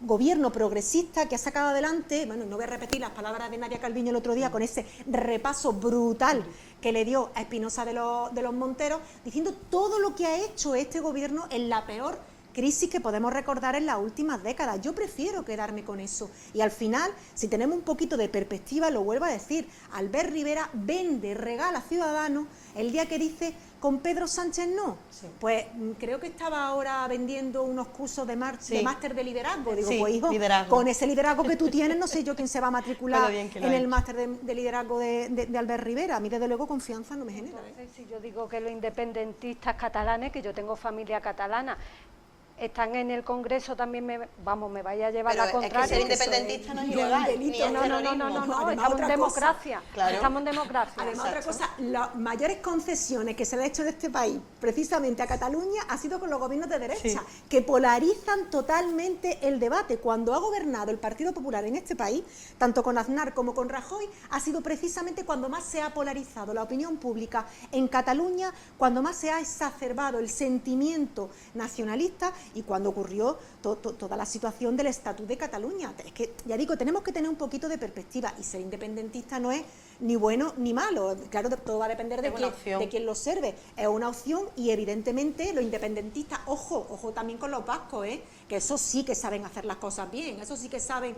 gobierno progresista que ha sacado adelante, bueno, no voy a repetir las palabras de Nadia Calviño el otro día con ese repaso brutal que le dio a Espinosa de los Monteros, diciendo todo lo que ha hecho este gobierno en la peor crisis que podemos recordar en las últimas décadas. Yo prefiero quedarme con eso. Y al final, si tenemos un poquito de perspectiva, lo vuelvo a decir, Albert Rivera vende, regala a Ciudadanos el día que dice con Pedro Sánchez no. Sí. Pues creo que estaba ahora vendiendo unos cursos de máster de liderazgo. Digo, pues hijo, con ese liderazgo que tú tienes, no sé yo quién se va a matricular en el máster de liderazgo de Albert Rivera. A mí desde luego confianza no me genera. Entonces, si yo digo que los independentistas catalanes, que yo tengo familia catalana, están en el Congreso también, me vaya a llevar la contraria. Es que ser independentista no es ilegal. No, estamos en democracia. Claro. Estamos en democracia. Además, otra cosa, las mayores concesiones que se le ha hecho en este país, precisamente a Cataluña, ha sido con los gobiernos de derecha, que polarizan totalmente el debate. Cuando ha gobernado el Partido Popular en este país, tanto con Aznar como con Rajoy, ha sido precisamente cuando más se ha polarizado la opinión pública en Cataluña, cuando más se ha exacerbado el sentimiento nacionalista y cuando ocurrió toda la situación del Estatut de Cataluña. Es que, ya digo, tenemos que tener un poquito de perspectiva y ser independentista no es ni bueno ni malo. Claro, todo va a depender de quién lo observe. Es una opción y evidentemente los independentistas, ojo también con los vascos, que eso sí que saben hacer las cosas bien, eso sí que saben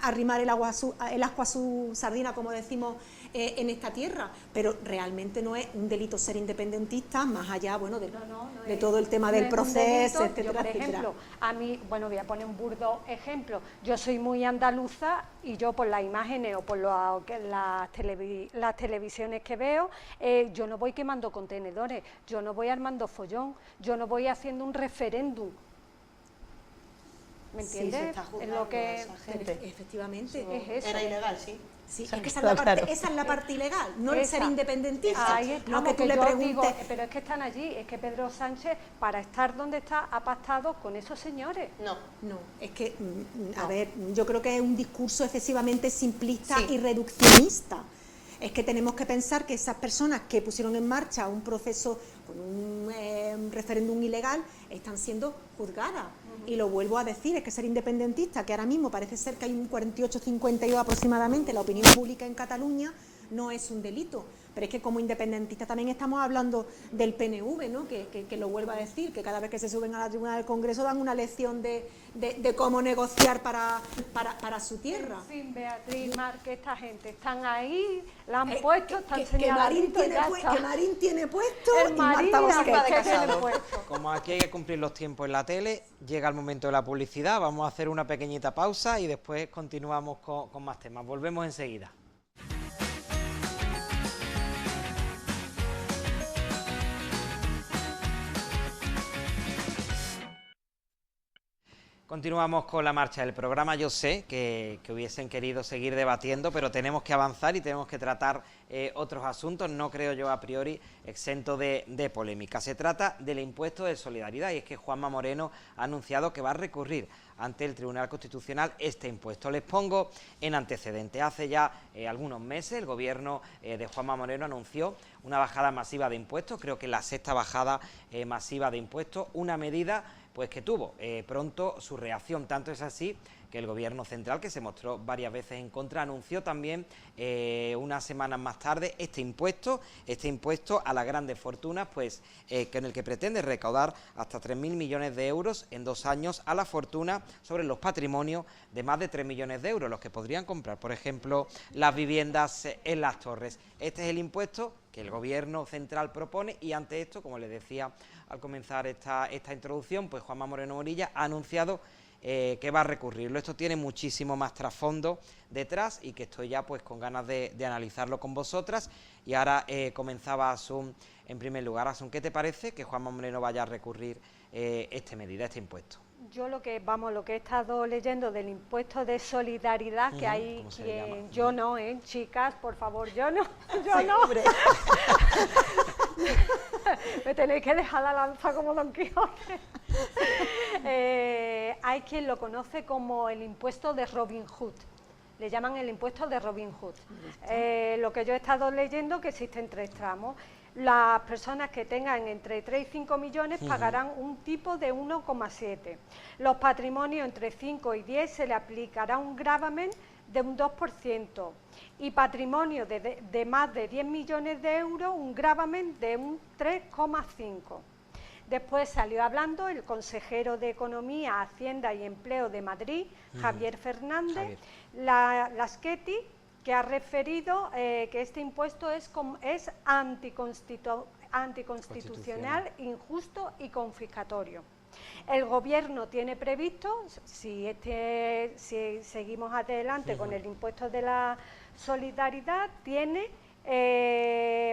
arrimar el ascua a su sardina, como decimos en esta tierra, pero realmente no es un delito ser independentista, más allá, bueno, de todo el tema del proceso, etcétera, por ejemplo, a mí, bueno, voy a poner un burdo ejemplo, yo soy muy andaluza y yo por las imágenes o por las televisiones que veo, yo no voy quemando contenedores, yo no voy armando follón, yo no voy haciendo un referéndum. ¿Me entiendes? Es lo que gente. Efectivamente. Es eso. Era ilegal, sí. Sí, es que esa es la parte ilegal, no el ser independentista. Ahí estamos, no que tú le preguntes. Digo, pero es que están allí, es que Pedro Sánchez, para estar donde está, ha pactado con esos señores. No, es que, a ver, yo creo que es un discurso excesivamente simplista y reduccionista. Es que tenemos que pensar que esas personas que pusieron en marcha un proceso con un referéndum ilegal están siendo juzgadas. Y lo vuelvo a decir, es que ser independentista, que ahora mismo parece ser que hay un 48-52 aproximadamente, la opinión pública en Cataluña, no es un delito. Pero es que como independentistas también estamos hablando del PNV, ¿no? Que lo vuelvo a decir, que cada vez que se suben a la tribuna del Congreso dan una lección de cómo negociar para su tierra. En fin, Beatriz, Marque, esta gente están ahí, la han puesto, están señaladitos. Que Marín tiene puesto el Marín tiene puesto. Como aquí hay que cumplir los tiempos en la tele, llega el momento de la publicidad, vamos a hacer una pequeñita pausa y después continuamos con más temas. Volvemos enseguida. Continuamos con la marcha del programa. Yo sé que hubiesen querido seguir debatiendo, pero tenemos que avanzar y tenemos que tratar otros asuntos, no creo yo a priori exento de polémica. Se trata del impuesto de solidaridad y es que Juanma Moreno ha anunciado que va a recurrir ante el Tribunal Constitucional este impuesto. Les pongo en antecedente. Hace ya algunos meses el gobierno de Juanma Moreno anunció una bajada masiva de impuestos, creo que la 6ª bajada masiva de impuestos, una medida pues que tuvo pronto su reacción. Tanto es así que el gobierno central, que se mostró varias veces en contra, anunció también unas semanas más tarde este impuesto a las grandes fortunas, pues en el que pretende recaudar hasta 3.000 millones de euros en 2 años a la fortuna sobre los patrimonios de más de 3 millones de euros, los que podrían comprar, por ejemplo, las viviendas en las torres. Este es el impuesto que el gobierno central propone y ante esto, como les decía al comenzar esta introducción, pues Juanma Moreno Morilla ha anunciado que va a recurrirlo. Esto tiene muchísimo más trasfondo detrás y que estoy ya pues con ganas de analizarlo con vosotras. Y ahora comenzaba Asun en primer lugar. Asun, ¿qué te parece que Juanma Moreno vaya a recurrir esta medida, este impuesto. Yo lo que he estado leyendo del impuesto de solidaridad, que hay quien, yo no, chicas, por favor, yo no, me tenéis que dejar la lanza como Don Quijote. Hay quien lo conoce como el impuesto de Robin Hood. Le llaman el impuesto de Robin Hood. Lo que yo he estado leyendo, que existen 3 tramos. Las personas que tengan entre 3 y 5 millones pagarán un tipo de 1,7. Los patrimonios entre 5 y 10 se le aplicará un gravamen de un 2%. Y patrimonio de más de 10 millones de euros, un gravamen de un 3,5%. Después salió hablando el consejero de Economía, Hacienda y Empleo de Madrid, Javier Fernández, Laschetti, que ha referido que este impuesto es anticonstitucional, injusto y confiscatorio. El Gobierno tiene previsto, si seguimos adelante con el impuesto de la solidaridad, tiene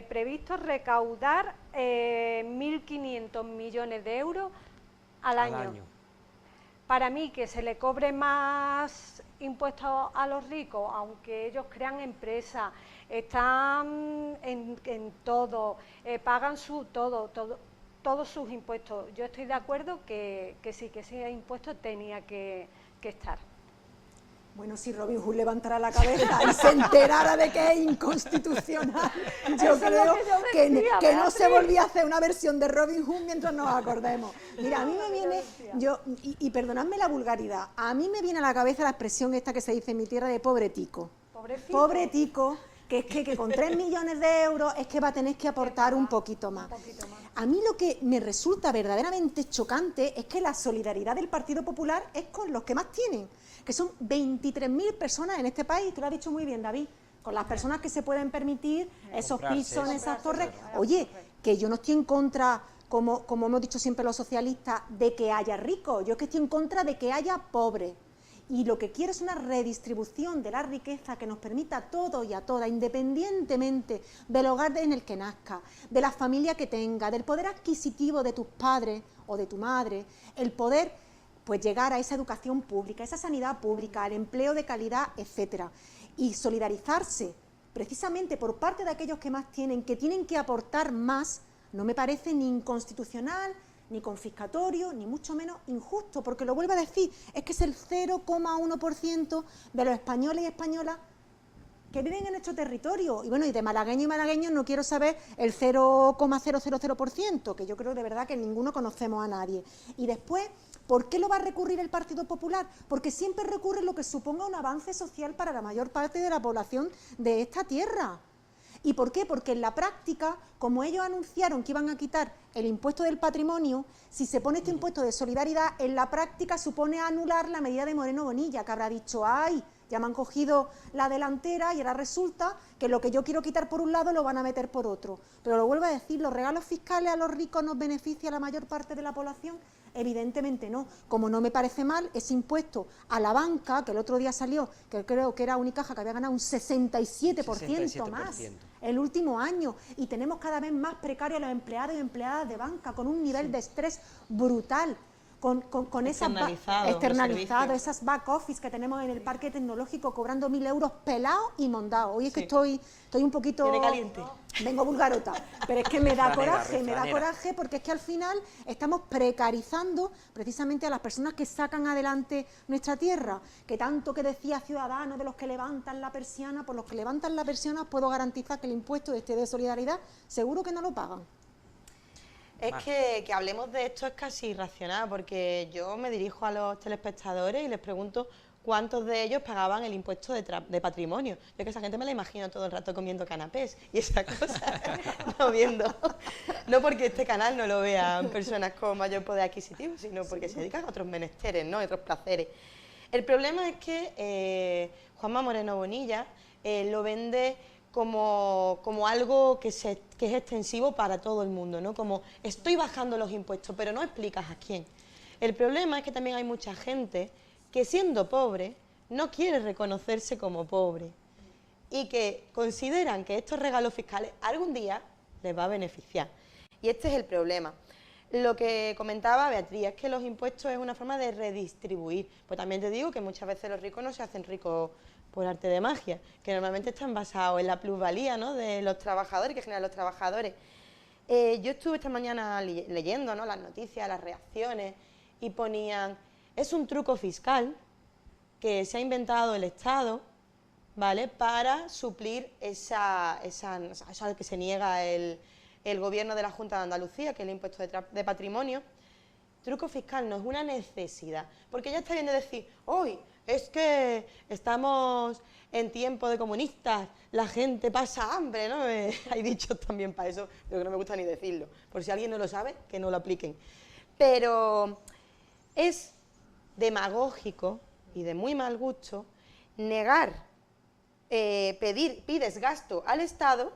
previsto recaudar 1.500 millones de euros al año. Para mí, que se le cobre más impuestos a los ricos, aunque ellos crean empresas, están en todo, pagan todos sus impuestos. Yo estoy de acuerdo que sí, que ese impuesto tenía que estar. Bueno, si Robin Hood levantara la cabeza y se enterara de que es inconstitucional, yo creo que no se volvía a hacer una versión de Robin Hood mientras nos acordemos. Mira, a mí me viene, y perdonadme la vulgaridad, a mí me viene a la cabeza la expresión esta que se dice en mi tierra de pobre tico. Pobre tico, que es que con 3 millones de euros es que va a tener que aportar un poquito más. A mí lo que me resulta verdaderamente chocante es que la solidaridad del Partido Popular es con los que más tienen, que son 23.000 personas en este país, tú lo has dicho muy bien, David, con las personas que se pueden permitir esos pisos en esas torres. Oye, que yo no estoy en contra, como hemos dicho siempre los socialistas, de que haya ricos, yo es que estoy en contra de que haya pobres. Y lo que quiero es una redistribución de la riqueza que nos permita a todos y a todas, independientemente del hogar en el que nazca, de la familia que tenga, del poder adquisitivo de tus padres o de tu madre, el poder pues llegar a esa educación pública, a esa sanidad pública, al empleo de calidad, etcétera. Y solidarizarse precisamente por parte de aquellos que más tienen, que tienen que aportar más, no me parece ni inconstitucional, ni confiscatorio, ni mucho menos injusto, porque lo vuelvo a decir, es que es el 0,1% de los españoles y españolas que viven en nuestro territorio. Y bueno, y de malagueños y malagueños no quiero saber el 0,000%, que yo creo de verdad que ninguno conocemos a nadie. Y después, ¿por qué lo va a recurrir el Partido Popular? Porque siempre recurre lo que suponga un avance social para la mayor parte de la población de esta tierra. ¿Y por qué? Porque en la práctica, como ellos anunciaron que iban a quitar el impuesto del patrimonio, si se pone este impuesto de solidaridad, en la práctica supone anular la medida de Moreno Bonilla, que habrá dicho, ¡ay!, ya me han cogido la delantera y ahora resulta que lo que yo quiero quitar por un lado lo van a meter por otro. Pero lo vuelvo a decir, ¿los regalos fiscales a los ricos nos beneficia a la mayor parte de la población? Evidentemente no. Como no me parece mal ese impuesto a la banca, que el otro día salió, que creo que era Unicaja, que había ganado un 67% más el último año, y tenemos cada vez más precarios a los empleados y empleadas de banca, con un nivel de estrés brutal. Con externalizado, esas back office que tenemos en el parque tecnológico cobrando 1.000 euros pelados y mondados. Hoy es que estoy un poquito... Tiene caliente. Vengo vulgarota, pero es que me da coraje porque es que al final estamos precarizando precisamente a las personas que sacan adelante nuestra tierra, que tanto que decía Ciudadanos de los que levantan la persiana, por los que levantan la persiana puedo garantizar que el impuesto de solidaridad seguro que no lo pagan. Es que hablemos de esto es casi irracional, porque yo me dirijo a los telespectadores y les pregunto cuántos de ellos pagaban el impuesto de patrimonio. Yo que esa gente me la imagino todo el rato comiendo canapés y esas cosas, no viendo. No porque este canal no lo vean personas con mayor poder adquisitivo, sino porque se dedican a otros menesteres, ¿no?, a otros placeres. El problema es que Juanma Moreno Bonilla lo vende como algo que es extensivo para todo el mundo, ¿no? Como estoy bajando los impuestos, pero no explicas a quién. El problema es que también hay mucha gente que siendo pobre no quiere reconocerse como pobre y que consideran que estos regalos fiscales algún día les va a beneficiar. Y este es el problema. Lo que comentaba Beatriz es que los impuestos es una forma de redistribuir. Pues también te digo que muchas veces los ricos no se hacen ricos por arte de magia, que normalmente están basados en la plusvalía, ¿no?, de los trabajadores, que generan los trabajadores. Yo estuve esta mañana leyendo, ¿no?, las noticias, las reacciones, y ponían, es un truco fiscal que se ha inventado el Estado, ¿vale?, para suplir esa que se niega el gobierno de la Junta de Andalucía, que es el impuesto de patrimonio. Truco fiscal no es una necesidad, porque ya está bien de decir, hoy es que estamos en tiempo de comunistas, la gente pasa hambre, ¿no? Hay dichos también para eso, pero que no me gusta ni decirlo, por si alguien no lo sabe, que no lo apliquen. Pero es demagógico y de muy mal gusto negar, pides gasto al Estado,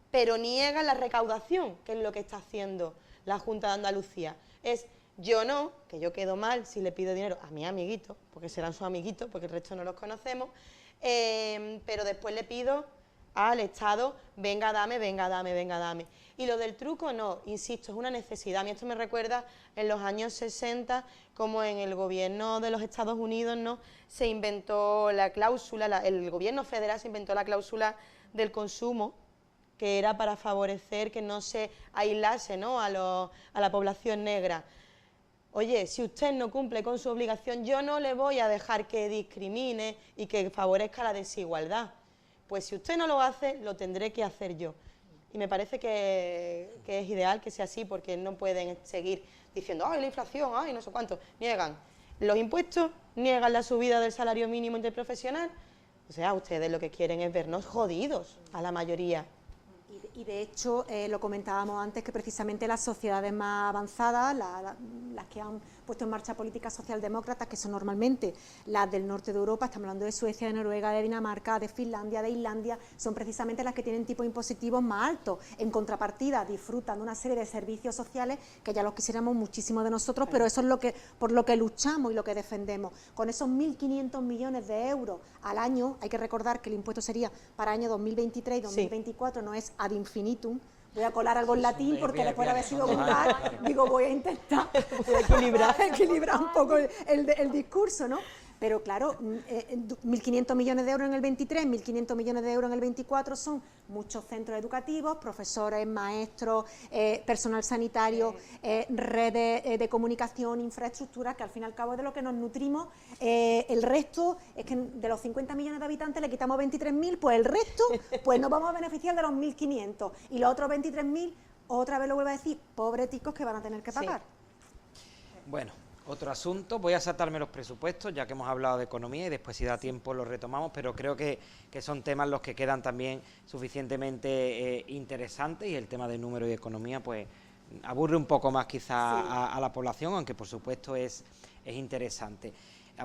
pero niega la recaudación, que es lo que está haciendo la Junta de Andalucía. Es yo no, que yo quedo mal si le pido dinero a mis amiguitos, porque serán sus amiguitos, porque el resto no los conocemos, pero después le pido al Estado, venga, dame, venga, dame, venga, dame. Y lo del truco no, insisto, es una necesidad. A mí esto me recuerda en los años 60, como en el gobierno de los Estados Unidos, ¿no?, se inventó la cláusula, el gobierno federal se inventó la cláusula del consumo, que era para favorecer que no se aislase, ¿no?, a la población negra. Oye, si usted no cumple con su obligación, yo no le voy a dejar que discrimine y que favorezca la desigualdad. Pues si usted no lo hace, lo tendré que hacer yo. Y me parece que es ideal que sea así, porque no pueden seguir diciendo, ¡ay, la inflación, ay, no sé cuánto! Niegan los impuestos, niegan la subida del salario mínimo interprofesional. O sea, ustedes lo que quieren es vernos jodidos a la mayoría. Y de hecho, lo comentábamos antes, que precisamente las sociedades más avanzadas, las que han puesto en marcha políticas socialdemócratas, que son normalmente las del norte de Europa, estamos hablando de Suecia, de Noruega, de Dinamarca, de Finlandia, de Islandia, son precisamente las que tienen tipos impositivos más altos. En contrapartida, disfrutan de una serie de servicios sociales que ya los quisiéramos muchísimo de nosotros, pero eso es por lo que luchamos y lo que defendemos. Con esos 1.500 millones de euros al año, hay que recordar que el impuesto sería para año 2023 y 2024, sí, no es ad infinitum. Voy a colar algo en latín porque después de haber sido vulgar, digo, voy a intentar equilibrar un poco el discurso, ¿no? Pero claro, 1.500 millones de euros en el 23, 1.500 millones de euros en el 24 son muchos centros educativos, profesores, maestros, personal sanitario, redes de comunicación, infraestructuras, que al fin y al cabo es de lo que nos nutrimos. El resto, es que de los 50 millones de habitantes le quitamos 23.000, pues el resto, pues nos vamos a beneficiar de los 1.500. Y los otros 23.000, otra vez lo vuelvo a decir, pobres ticos que van a tener que pagar. Sí. Bueno. Otro asunto, voy a saltarme los presupuestos, ya que hemos hablado de economía y después si da tiempo lo retomamos, pero creo que son temas los que quedan también suficientemente interesantes, y el tema de número y economía pues aburre un poco más quizá, sí, a la población, aunque por supuesto es interesante.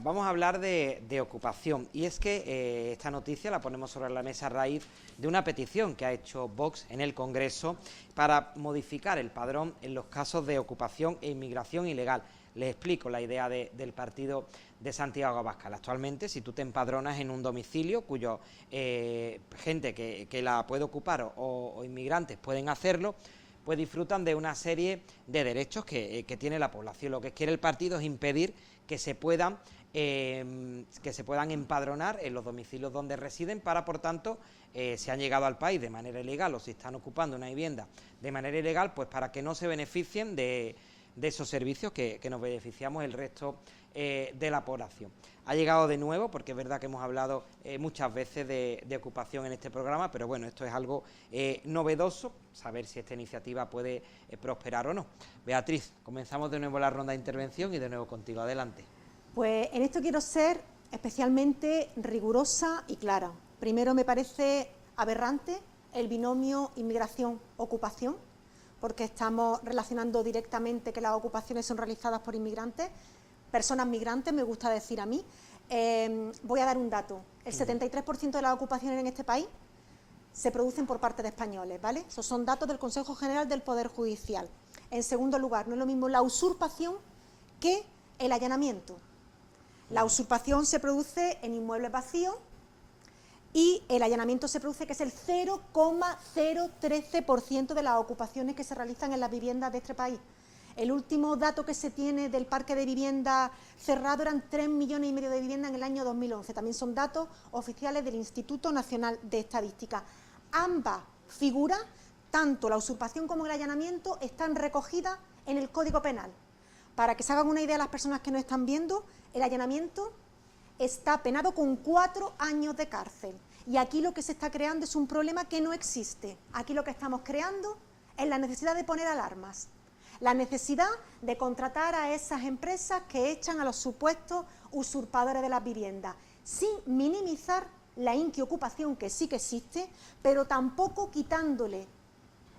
Vamos a hablar de ocupación, y es que esta noticia la ponemos sobre la mesa a raíz de una petición que ha hecho Vox en el Congreso para modificar el padrón en los casos de ocupación e inmigración ilegal. Les explico la idea del partido de Santiago Abascal. Actualmente, si tú te empadronas en un domicilio cuyo gente que la puede ocupar o inmigrantes pueden hacerlo, pues disfrutan de una serie de derechos que tiene la población. Lo que quiere el partido es impedir que se puedan empadronar en los domicilios donde residen para, por tanto, si han llegado al país de manera ilegal o si están ocupando una vivienda de manera ilegal, pues para que no se beneficien de esos servicios que nos beneficiamos el resto de la población. Ha llegado de nuevo, porque es verdad que hemos hablado muchas veces de ocupación en este programa, pero bueno, esto es algo novedoso, saber si esta iniciativa puede prosperar o no. Beatriz, comenzamos de nuevo la ronda de intervención y de nuevo contigo, adelante. Pues en esto quiero ser especialmente rigurosa y clara. Primero, me parece aberrante el binomio inmigración-ocupación, porque estamos relacionando directamente que las ocupaciones son realizadas por inmigrantes, personas migrantes, me gusta decir a mí. Voy a dar un dato: el 73% de las ocupaciones en este país se producen por parte de españoles, ¿vale? Esos son datos del Consejo General del Poder Judicial. En segundo lugar, no es lo mismo la usurpación que el allanamiento. La usurpación se produce en inmuebles vacíos y el allanamiento se produce, que es el 0,013% de las ocupaciones que se realizan en las viviendas de este país. El último dato que se tiene del parque de vivienda cerrado eran 3,5 millones de viviendas en el año 2011. También son datos oficiales del Instituto Nacional de Estadística. Ambas figuras, tanto la usurpación como el allanamiento, están recogidas en el Código Penal. Para que se hagan una idea las personas que nos están viendo, el allanamiento está penado con 4 años de cárcel. Y aquí lo que se está creando es un problema que no existe. Aquí lo que estamos creando es la necesidad de poner alarmas. La necesidad de contratar a esas empresas que echan a los supuestos usurpadores de las viviendas, sin minimizar la inquiocupación que sí que existe, pero tampoco quitándole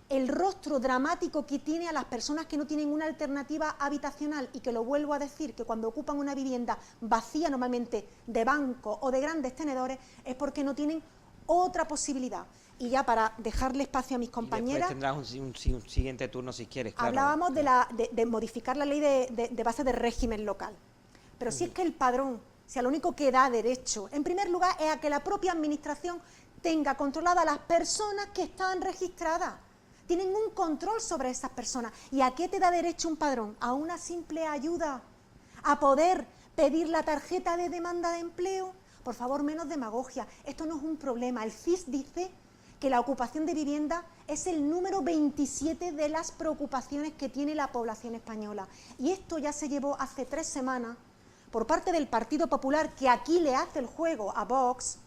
el rostro dramático que tiene a las personas que no tienen una alternativa habitacional, y que lo vuelvo a decir, que cuando ocupan una vivienda vacía, normalmente de bancos o de grandes tenedores, es porque no tienen otra posibilidad. Y ya para dejarle espacio a mis compañeras... Y después tendrás un siguiente turno si quieres, claro. Hablábamos de modificar la ley de base de régimen local. Pero si es que el padrón, si a lo único que da derecho, en primer lugar, es a que la propia administración tenga controlada a las personas que están registradas. Tienen un control sobre esas personas. ¿Y a qué te da derecho un padrón? A una simple ayuda, a poder pedir la tarjeta de demanda de empleo. Por favor, menos demagogia. Esto no es un problema. El CIS dice que la ocupación de vivienda es el número 27 de las preocupaciones que tiene la población española. Y esto ya se llevó hace 3 semanas por parte del Partido Popular, que aquí le hace el juego a Vox,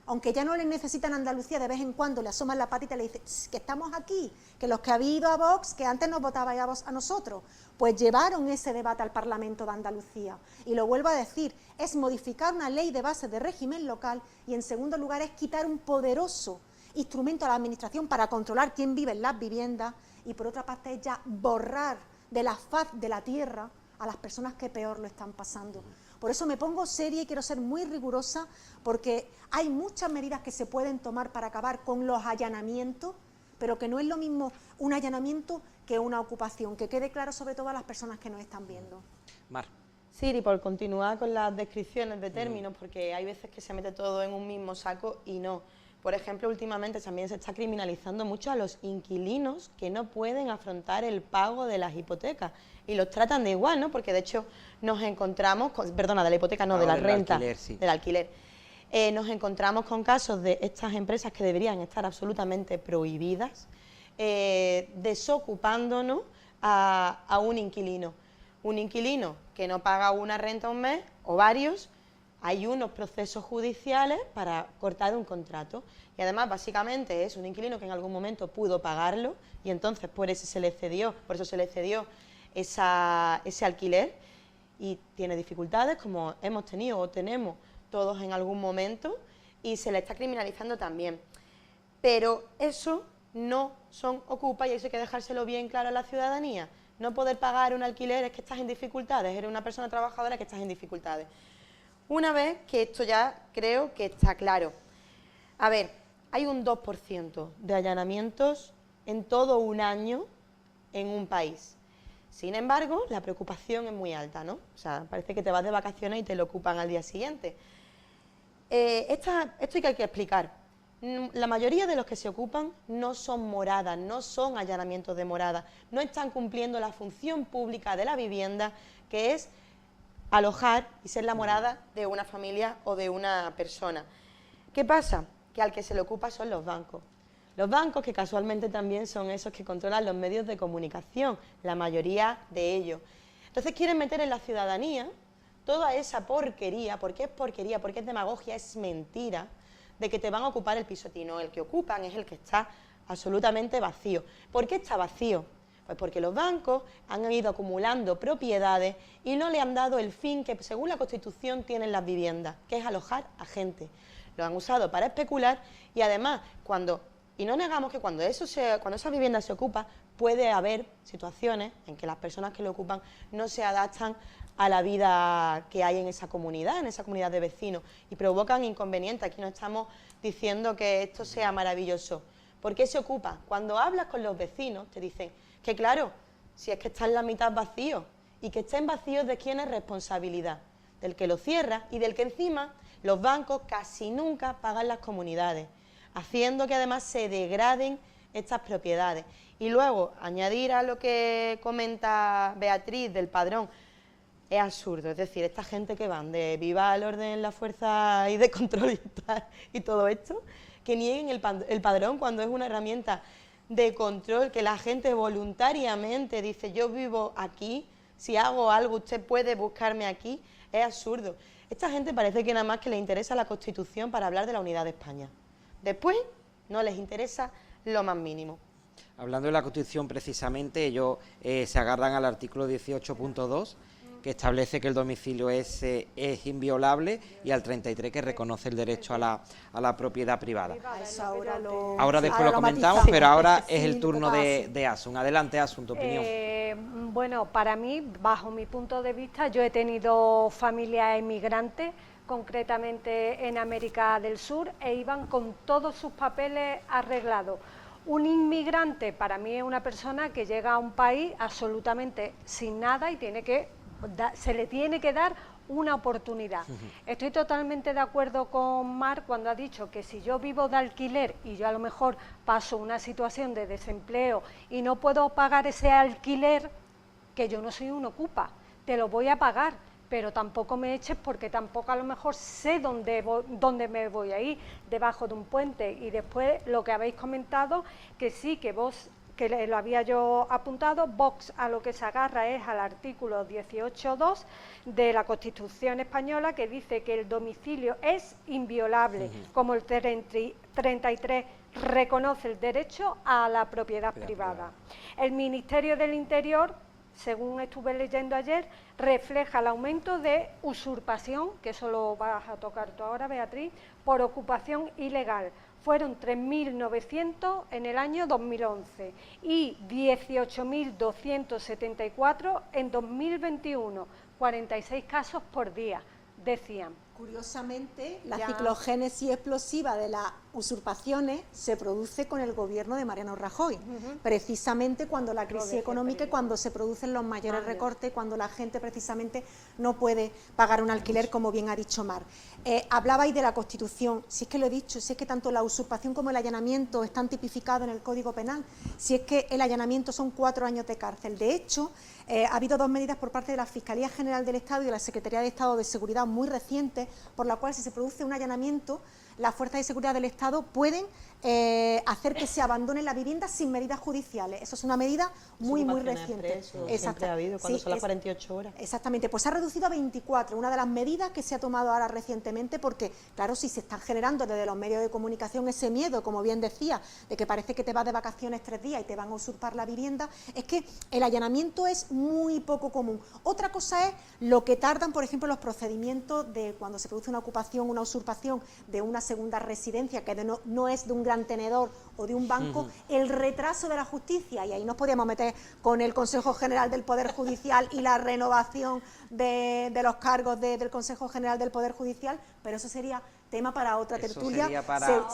aunque ya no le necesitan a Andalucía, de vez en cuando le asoman la patita y le dicen que estamos aquí, que los que habéis ido a Vox, que antes nos votabais a nosotros, pues llevaron ese debate al Parlamento de Andalucía. Y lo vuelvo a decir, es modificar una ley de base de régimen local, y en segundo lugar es quitar un poderoso instrumento a la administración para controlar quién vive en las viviendas, y por otra parte es ya borrar de la faz de la tierra a las personas que peor lo están pasando. Por eso me pongo seria y quiero ser muy rigurosa, porque hay muchas medidas que se pueden tomar para acabar con los allanamientos, pero que no es lo mismo un allanamiento que una ocupación, que quede claro sobre todo a las personas que nos están viendo. Mar. Sí, y por continuar con las descripciones de términos, porque hay veces que se mete todo en un mismo saco y no. Por ejemplo, últimamente también se está criminalizando mucho a los inquilinos que no pueden afrontar el pago de las hipotecas, y los tratan de igual, ¿no? Porque de hecho nos encontramos, perdona, de la hipoteca no, de la renta, alquiler, sí. del alquiler. Nos encontramos con casos de estas empresas que deberían estar absolutamente prohibidas, desocupándonos a un inquilino. Un inquilino que no paga una renta un mes o varios. Hay unos procesos judiciales para cortar un contrato, y además básicamente es un inquilino que en algún momento pudo pagarlo, y entonces por eso se le cedió ese alquiler, y tiene dificultades como hemos tenido o tenemos todos en algún momento, y se le está criminalizando también. Pero eso no son ocupas, y eso hay que dejárselo bien claro a la ciudadanía. No poder pagar un alquiler es que estás en dificultades, eres una persona trabajadora que estás en dificultades. Una vez que esto ya creo que está claro. A ver, hay un 2% de allanamientos en todo un año en un país. Sin embargo, la preocupación es muy alta, ¿no? O sea, parece que te vas de vacaciones y te lo ocupan al día siguiente. Esto hay que explicar. La mayoría de los que se ocupan no son moradas, no son allanamientos de morada, no están cumpliendo la función pública de la vivienda, que es alojar y ser la morada de una familia o de una persona. ¿Qué pasa? Que al que se le ocupa son los bancos. Los bancos, que casualmente también son esos que controlan los medios de comunicación, la mayoría de ellos. Entonces quieren meter en la ciudadanía toda esa porquería, porque es demagogia, es mentira, de que te van a ocupar el piso a ti. No, el que ocupan es el que está absolutamente vacío. ¿Por qué está vacío? Pues porque los bancos han ido acumulando propiedades y no le han dado el fin que según la Constitución tienen las viviendas, que es alojar a gente. Lo han usado para especular, y además, y no negamos que cuando esa vivienda se ocupa, puede haber situaciones en que las personas que lo ocupan no se adaptan a la vida que hay en esa comunidad de vecinos, y provocan inconvenientes. Aquí no estamos diciendo que esto sea maravilloso. ¿Por qué se ocupa? Cuando hablas con los vecinos te dicen que claro, si es que está en la mitad vacío, y que estén vacíos, ¿de quién es responsabilidad? Del que lo cierra, y del que encima los bancos casi nunca pagan las comunidades, haciendo que además se degraden estas propiedades. Y luego, añadir a lo que comenta Beatriz del padrón, es absurdo. Es decir, esta gente que van de viva el orden, la fuerza y de control y todo esto, que nieguen el padrón cuando es una herramienta de control, que la gente voluntariamente dice, yo vivo aquí, si hago algo usted puede buscarme aquí, es absurdo. Esta gente parece que nada más que les interesa la Constitución para hablar de la unidad de España. Después no les interesa lo más mínimo. Hablando de la Constitución, precisamente, ellos se agarran al artículo 18.2, que establece que el domicilio es inviolable, y al 33, que reconoce el derecho a la propiedad privada. Eso ahora después lo comentamos, matizamos. pero ahora es Sí, el turno toca de Asun. Adelante, Asun, tu opinión. Bueno, para mí, bajo mi punto de vista, yo he tenido familia emigrante, concretamente en América del Sur, e iban con todos sus papeles arreglados. Un inmigrante para mí es una persona que llega a un país absolutamente sin nada y se le tiene que dar una oportunidad. Estoy totalmente de acuerdo con Mar cuando ha dicho que si yo vivo de alquiler y yo a lo mejor paso una situación de desempleo y no puedo pagar ese alquiler, que yo no soy un ocupa, te lo voy a pagar, pero tampoco me eches porque tampoco a lo mejor sé dónde me voy a ir, debajo de un puente. Y después lo que habéis comentado, que sí, que vos, que lo había yo apuntado, Vox a lo que se agarra es al artículo 18.2 de la Constitución española, que dice que el domicilio es inviolable, como el 33 reconoce el derecho a la propiedad privada. El Ministerio del Interior, según estuve leyendo ayer, refleja el aumento de usurpación, que eso lo vas a tocar tú ahora, Beatriz, por ocupación ilegal. Fueron 3.900 en el año 2011 y 18.274 en 2021, 46 casos por día, decían. Curiosamente, la ciclogénesis explosiva de las usurpaciones se produce con el gobierno de Mariano Rajoy, precisamente cuando la crisis económica y cuando se producen los mayores recortes, cuando la gente precisamente no puede pagar un alquiler, como bien ha dicho Mar. Hablabais de la Constitución, si es que lo he dicho, si es que tanto la usurpación como el allanamiento están tipificados en el Código Penal, si es que el allanamiento son 4 años de cárcel. De hecho, ha habido 2 medidas por parte de la Fiscalía General del Estado y de la Secretaría de Estado de Seguridad muy recientes, por la cual si se produce un allanamiento, las fuerzas de seguridad del Estado pueden hacer que se abandone la vivienda sin medidas judiciales. Eso es una medida muy reciente. Siempre ha habido, cuando son las 48 horas. Exactamente, pues se ha reducido a 24, una de las medidas que se ha tomado ahora recientemente, porque claro, si se está generando desde los medios de comunicación ese miedo, como bien decía, de que parece que te vas de vacaciones 3 días y te van a usurpar la vivienda, es que el allanamiento es muy poco común. Otra cosa es lo que tardan, por ejemplo, los procedimientos de cuando se produce una ocupación, una usurpación de una segunda residencia, que no es de un gran tenedor o de un banco, el retraso de la justicia, y ahí nos podríamos meter con el Consejo General del Poder Judicial y la renovación de los cargos del Consejo General del Poder Judicial, pero eso sería tema para otra tertulia,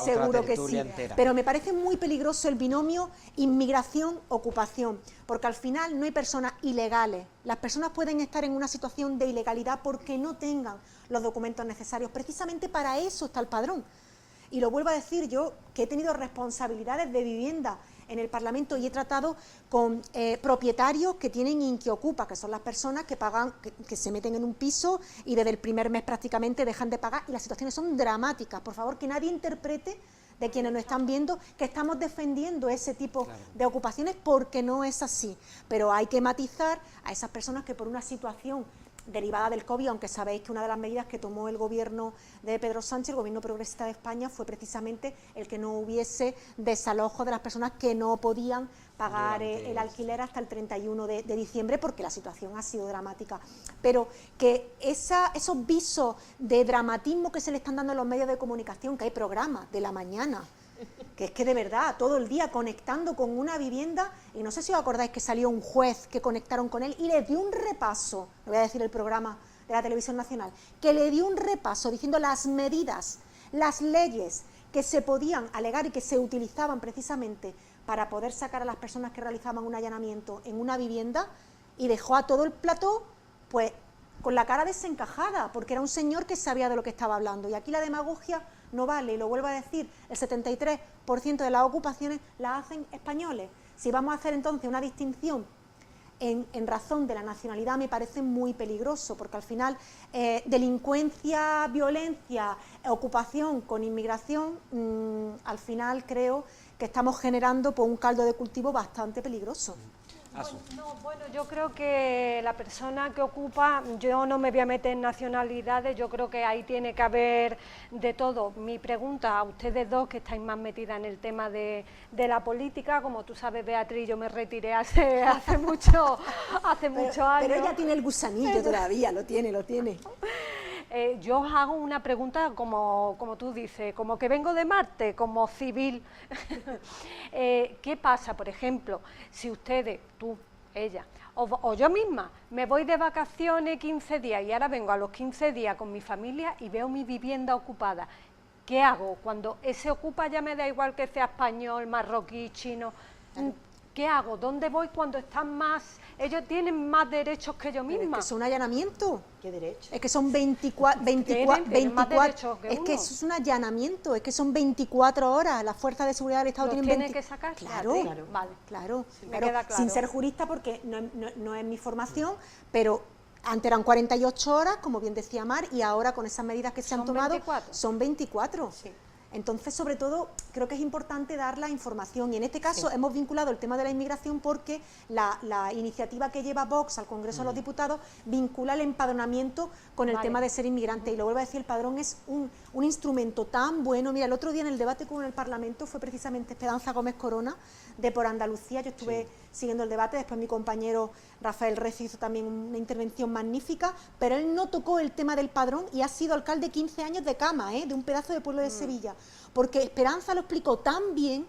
seguro que sí. Entera. Pero me parece muy peligroso el binomio inmigración-ocupación, porque al final no hay personas ilegales. Las personas pueden estar en una situación de ilegalidad porque no tengan los documentos necesarios. Precisamente para eso está el padrón. Y lo vuelvo a decir yo, que he tenido responsabilidades de vivienda en el Parlamento y he tratado con propietarios que tienen inquiocupa, que son las personas que pagan, que se meten en un piso y desde el primer mes prácticamente dejan de pagar, y las situaciones son dramáticas. Por favor, que nadie interprete, de quienes nos están viendo, que estamos defendiendo ese tipo de ocupaciones, porque no es así. Pero hay que matizar a esas personas que por una situación derivada del COVID, aunque sabéis que una de las medidas que tomó el gobierno de Pedro Sánchez, el gobierno progresista de España, fue precisamente el que no hubiese desalojo de las personas que no podían pagar el alquiler hasta el 31 de diciembre, porque la situación ha sido dramática. Pero que esos visos de dramatismo que se le están dando en los medios de comunicación, que hay programas de la mañana, que es que de verdad, todo el día conectando con una vivienda, y no sé si os acordáis que salió un juez que conectaron con él y le dio un repaso, no voy a decir el programa de la Televisión Nacional, que le dio un repaso diciendo las medidas, las leyes que se podían alegar y que se utilizaban precisamente para poder sacar a las personas que realizaban un allanamiento en una vivienda, y dejó a todo el plató pues con la cara desencajada, porque era un señor que sabía de lo que estaba hablando. Y aquí la demagogia no vale, y lo vuelvo a decir, el 73% de las ocupaciones las hacen españoles. Si vamos a hacer entonces una distinción en razón de la nacionalidad, me parece muy peligroso, porque al final delincuencia, violencia, ocupación con inmigración, al final creo que estamos generando pues, un caldo de cultivo bastante peligroso. Bueno, yo creo que la persona que ocupa, yo no me voy a meter en nacionalidades, yo creo que ahí tiene que haber de todo. Mi pregunta a ustedes dos, que estáis más metidas en el tema de la política, como tú sabes, Beatriz, yo me retiré hace muchos años. Pero ella tiene el gusanillo todavía, lo tiene. Yo os hago una pregunta como tú dices, como que vengo de Marte, como civil. ¿Qué pasa, por ejemplo, si ustedes, tú, ella, o yo misma, me voy de vacaciones 15 días y ahora vengo a los 15 días con mi familia y veo mi vivienda ocupada? ¿Qué hago? Cuando ese ocupa ya me da igual que sea español, marroquí, chino. ¿Qué hago? ¿Dónde voy cuando están más? Ellos tienen más derechos que yo misma. Es que es un allanamiento. ¿Qué derecho? Es que son 24 más derechos que es que uno. eso es un allanamiento, es que son 24 horas. Las fuerzas de seguridad del Estado ¿Los tienen tiene que sacar? Claro, Claro. Vale. claro, Me queda claro. Sin ser jurista, porque no es mi formación, pero antes eran 48 horas, como bien decía Mar, y ahora con esas medidas que se han ¿Son tomado 24? son 24. Sí. Entonces, sobre todo, creo que es importante dar la información, y en este caso hemos vinculado el tema de la inmigración porque la iniciativa que lleva Vox al Congreso de los Diputados vincula el empadronamiento con el tema de ser inmigrante, y lo vuelvo a decir, el padrón es un instrumento tan bueno. Mira, el otro día en el debate con el Parlamento fue precisamente Esperanza Gómez Corona, de Por Andalucía, yo estuve siguiendo el debate, después mi compañero Rafael Recio hizo también una intervención magnífica, pero él no tocó el tema del padrón y ha sido alcalde 15 años de Cama, de un pedazo de pueblo de Sevilla, porque Esperanza lo explicó tan bien.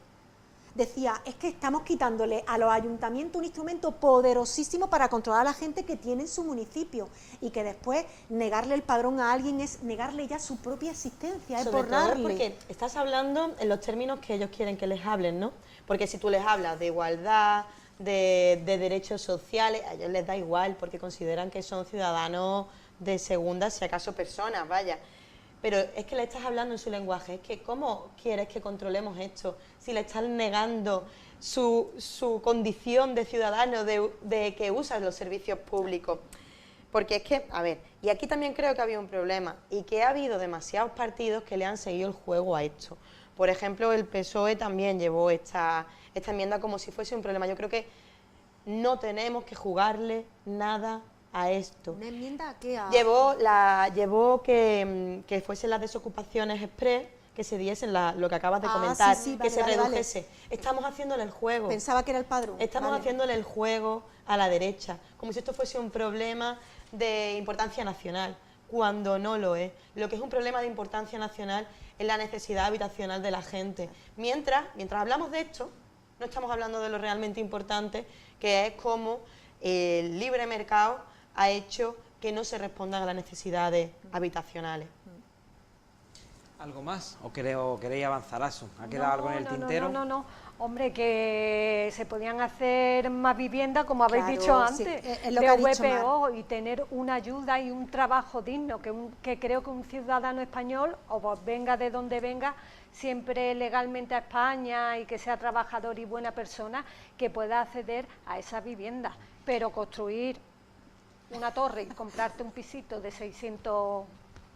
Decía, es que estamos quitándole a los ayuntamientos un instrumento poderosísimo para controlar a la gente que tiene en su municipio, y que después negarle el padrón a alguien es negarle ya su propia existencia, es Sobre todo borrarle. porque estás hablando en los términos que ellos quieren que les hablen, ¿no? Porque si tú les hablas de igualdad, de derechos sociales, a ellos les da igual, porque consideran que son ciudadanos de segunda, si acaso personas, vaya. Pero es que le estás hablando en su lenguaje, es que ¿cómo quieres que controlemos esto si le estás negando su condición de ciudadano, de que usa los servicios públicos? Porque es que, a ver, y aquí también creo que había un problema, y que ha habido demasiados partidos que le han seguido el juego a esto. Por ejemplo, el PSOE también llevó esta enmienda como si fuese un problema. Yo creo que no tenemos que jugarle nada a esto. ¿Una enmienda a qué? Llevó que fuesen las desocupaciones express, que se diesen lo que acabas de comentar, sí, que vale, se vale, redujese. Estamos haciéndole el juego. Pensaba que era el padrón. Estamos haciéndole el juego a la derecha, como si esto fuese un problema de importancia nacional, cuando no lo es. Lo que es un problema de importancia nacional es la necesidad habitacional de la gente. Mientras hablamos de esto, no estamos hablando de lo realmente importante, que es cómo el libre mercado ha hecho que no se respondan a las necesidades habitacionales. ¿Algo más? ¿O queréis avanzar a eso? ¿Ha quedado algo en el tintero? No. Hombre, que se podían hacer más viviendas, como habéis Claro, dicho sí, antes, es lo de que ha dicho VPO, y tener una ayuda y un trabajo digno, que creo que un ciudadano español, o venga de donde venga, siempre legalmente a España y que sea trabajador y buena persona, que pueda acceder a esa vivienda. Pero construir una torre y comprarte un pisito de 600.000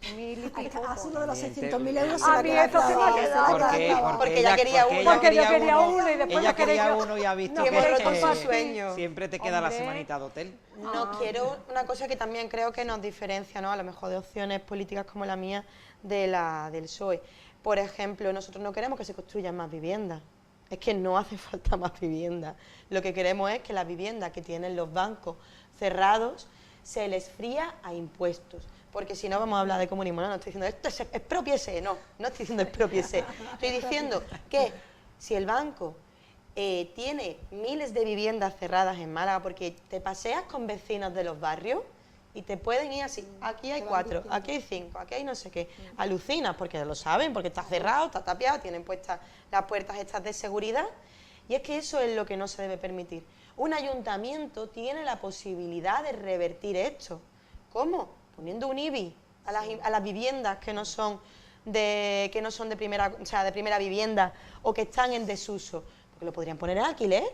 y pico. Ha sido de los 600.000 euros. A mí eso se me ha quedado. Porque ella quería uno. Porque yo quería uno y después ella lo quería quería yo. uno y ha visto No, que hemos roto su sueño. siempre te queda la Hombre. semanita de hotel. No quiero una cosa que también creo que nos diferencia, ¿no? A lo mejor de opciones políticas como la mía del PSOE. Por ejemplo, nosotros no queremos que se construyan más viviendas. Es que no hace falta más viviendas. Lo que queremos es que las viviendas que tienen los bancos cerrados se les fría a impuestos. Porque si no vamos a hablar de comunismo, no estoy diciendo esto es expropiese, no estoy diciendo expropiese. Estoy diciendo que si el banco tiene miles de viviendas cerradas en Málaga, porque te paseas con vecinos de los barrios y te pueden ir así, aquí hay 4, aquí hay 5, aquí hay no sé qué. Alucinas porque lo saben, porque está cerrado, está tapiado, tienen puestas las puertas estas de seguridad, y es que eso es lo que no se debe permitir. Un ayuntamiento tiene la posibilidad de revertir esto. ¿Cómo? Poniendo un IBI a las viviendas que no son de primera, o sea, de primera vivienda, o que están en desuso, porque lo podrían poner en alquiler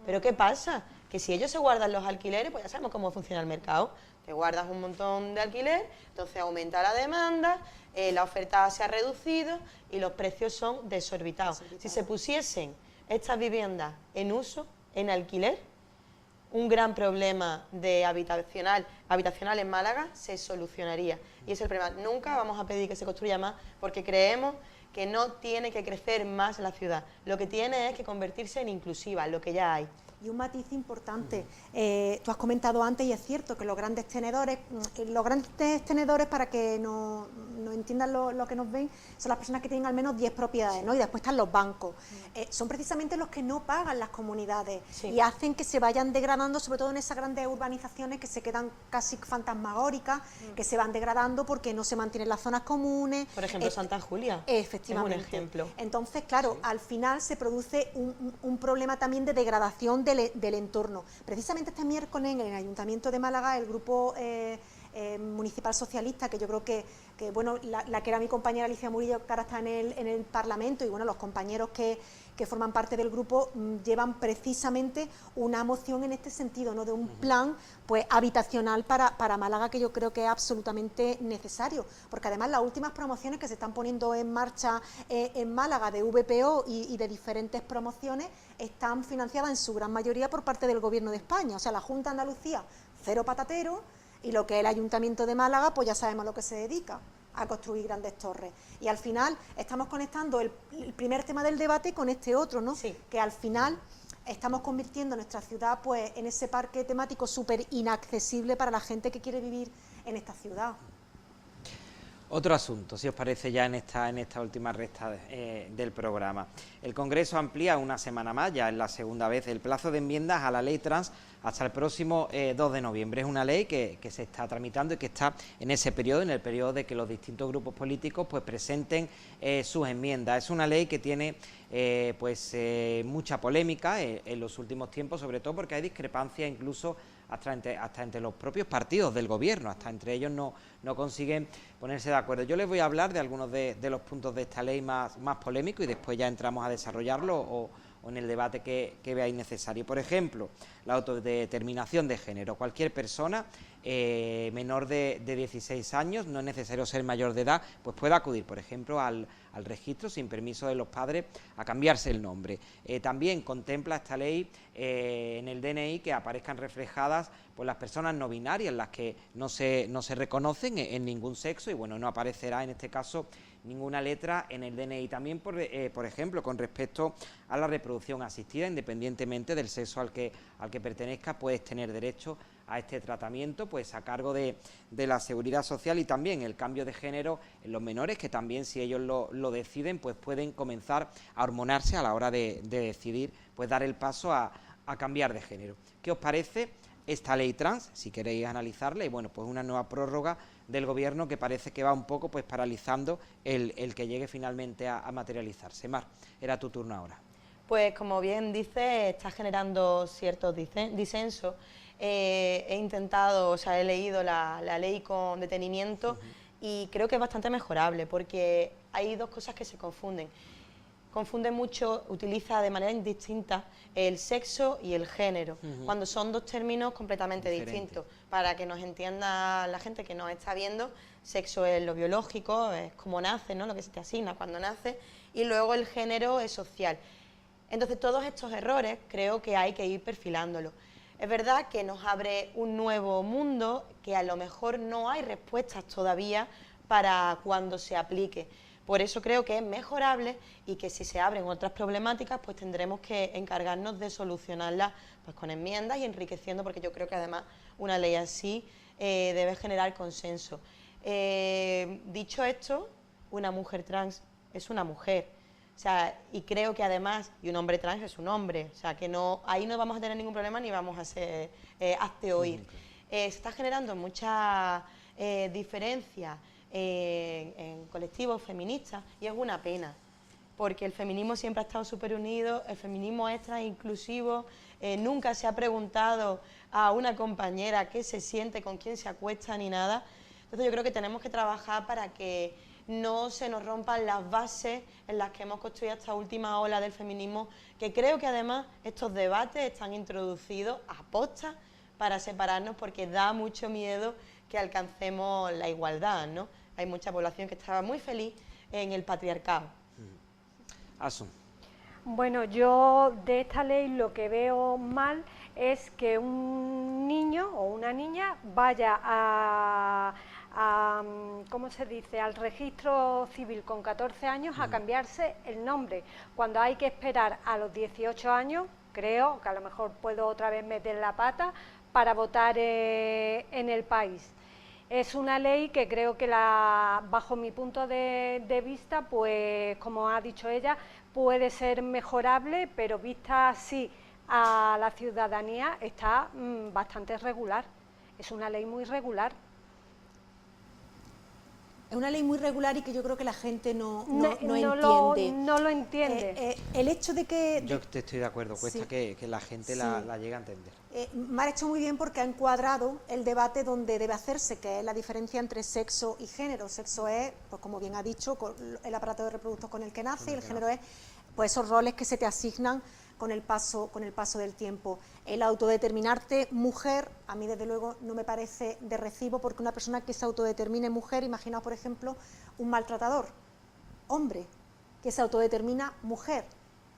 Pero ¿qué pasa? Que si ellos se guardan los alquileres, pues ya sabemos cómo funciona el mercado. Te guardas un montón de alquiler, entonces aumenta la demanda, la oferta se ha reducido y los precios son desorbitados. Si se pusiesen estas viviendas en uso, en alquiler, un gran problema de habitacional en Málaga se solucionaría. Y es el problema. Nunca vamos a pedir que se construya más porque creemos que no tiene que crecer más la ciudad. Lo que tiene es que convertirse en inclusiva, lo que ya hay. Y un matiz importante, tú has comentado antes, y es cierto, que los grandes tenedores para que nos entiendan lo que nos ven, son las personas que tienen al menos 10 propiedades, ¿no? Y después están los bancos. Son precisamente los que no pagan las comunidades y hacen que se vayan degradando, sobre todo en esas grandes urbanizaciones que se quedan casi fantasmagóricas, que se van degradando porque no se mantienen las zonas comunes. Por ejemplo, Santa Julia. Efectivamente. Es un ejemplo. Entonces, claro, al final se produce un problema también de degradación del entorno. Precisamente este miércoles en el Ayuntamiento de Málaga, el grupo municipal socialista, que yo creo que bueno, la que era mi compañera Alicia Murillo, que ahora está en el Parlamento, y bueno, los compañeros que forman parte del grupo llevan precisamente una moción en este sentido, ¿no? De un plan pues habitacional para Málaga, que yo creo que es absolutamente necesario, porque además las últimas promociones que se están poniendo en marcha en Málaga de VPO y de diferentes promociones están financiadas en su gran mayoría por parte del Gobierno de España. O sea, la Junta de Andalucía, cero patatero, y lo que es el Ayuntamiento de Málaga, pues ya sabemos a lo que se dedica, a construir grandes torres. Y al final estamos conectando el primer tema del debate con este otro, ¿no? Sí. Que al final estamos convirtiendo nuestra ciudad pues en ese parque temático súper inaccesible para la gente que quiere vivir en esta ciudad. Otro asunto, si os parece, ya en esta última recta del programa. El Congreso amplía una semana más, ya es la segunda vez, el plazo de enmiendas a la ley trans hasta el próximo 2 de noviembre. Es una ley que se está tramitando y que está en ese periodo, en el periodo de que los distintos grupos políticos pues presenten sus enmiendas. Es una ley que tiene mucha polémica en los últimos tiempos, sobre todo porque hay discrepancias incluso hasta entre los propios partidos del gobierno, hasta entre ellos no consiguen ponerse de acuerdo. Yo les voy a hablar de algunos de los puntos de esta ley más polémicos y después ya entramos a desarrollarlo o en el debate que veáis necesario. Por ejemplo, la autodeterminación de género. Cualquier persona menor de 16 años, no es necesario ser mayor de edad, pues puede acudir, por ejemplo, al registro sin permiso de los padres a cambiarse el nombre. También contempla esta ley en el DNI que aparezcan reflejadas pues las personas no binarias, las que no se reconocen en ningún sexo, y bueno, no aparecerá en este caso ninguna letra en el DNI. También, por ejemplo, con respecto a la reproducción asistida, independientemente del sexo al que pertenezca, puedes tener derecho a este tratamiento pues a cargo de la Seguridad Social, y también el cambio de género en los menores, que también, si ellos lo deciden, pues pueden comenzar a hormonarse a la hora de decidir pues dar el paso a cambiar de género. ¿Qué os parece esta ley trans? Si queréis analizarla, y bueno, pues una nueva prórroga del gobierno que parece que va un poco pues paralizando el que llegue finalmente a materializarse. Mar, era tu turno ahora. Pues como bien dice, está generando ciertos disensos. He intentado, o sea, he leído la ley con detenimiento y creo que es bastante mejorable, porque hay dos cosas que se confunden. Confunde mucho, utiliza de manera indistinta el sexo y el género, cuando son dos términos completamente distintos. Para que nos entienda la gente que nos está viendo, sexo es lo biológico, es como nace, ¿no? Lo que se te asigna cuando nace, y luego el género es social. Entonces, todos estos errores creo que hay que ir perfilándolo. Es verdad que nos abre un nuevo mundo, que a lo mejor no hay respuestas todavía para cuando se aplique. Por eso creo que es mejorable, y que si se abren otras problemáticas, pues tendremos que encargarnos de solucionarlas pues con enmiendas y enriqueciendo, porque yo creo que además una ley así debe generar consenso. Dicho esto, una mujer trans es una mujer. O sea, y creo que además, y un hombre trans es un hombre, o sea, que no, ahí no vamos a tener ningún problema ni vamos a ser hazte oír. Se está generando mucha diferencia en colectivos feministas, y es una pena, porque el feminismo siempre ha estado súper unido, el feminismo es trans inclusivo, nunca se ha preguntado a una compañera qué se siente, con quién se acuesta ni nada. Entonces yo creo que tenemos que trabajar para que no se nos rompan las bases en las que hemos construido esta última ola del feminismo, que creo que además estos debates están introducidos a posta para separarnos, porque da mucho miedo que alcancemos la igualdad, ¿no? Hay mucha población que estaba muy feliz en el patriarcado. Asun. Bueno, yo de esta ley lo que veo mal es que un niño o una niña vaya a ¿cómo se dice?, al registro civil con 14 años a cambiarse el nombre, cuando hay que esperar a los 18 años, creo que a lo mejor puedo otra vez meter la pata, para votar en el país. Es una ley que creo que bajo mi punto de vista, pues como ha dicho ella, puede ser mejorable, pero vista así a la ciudadanía está bastante regular. Es una ley muy regular. Es una ley muy regular y que yo creo que la gente no entiende. No lo entiende. El hecho de que... Yo te estoy de acuerdo, cuesta que la gente la llegue a entender. Me ha hecho muy bien porque ha encuadrado el debate donde debe hacerse, que es la diferencia entre sexo y género. Sexo es, pues como bien ha dicho, el aparato de reproductor con el que nace, y el género es pues esos roles que se te asignan con el paso del tiempo. El autodeterminarte mujer, a mí desde luego no me parece de recibo, porque una persona que se autodetermine mujer, imaginaos por ejemplo un maltratador, hombre, que se autodetermina mujer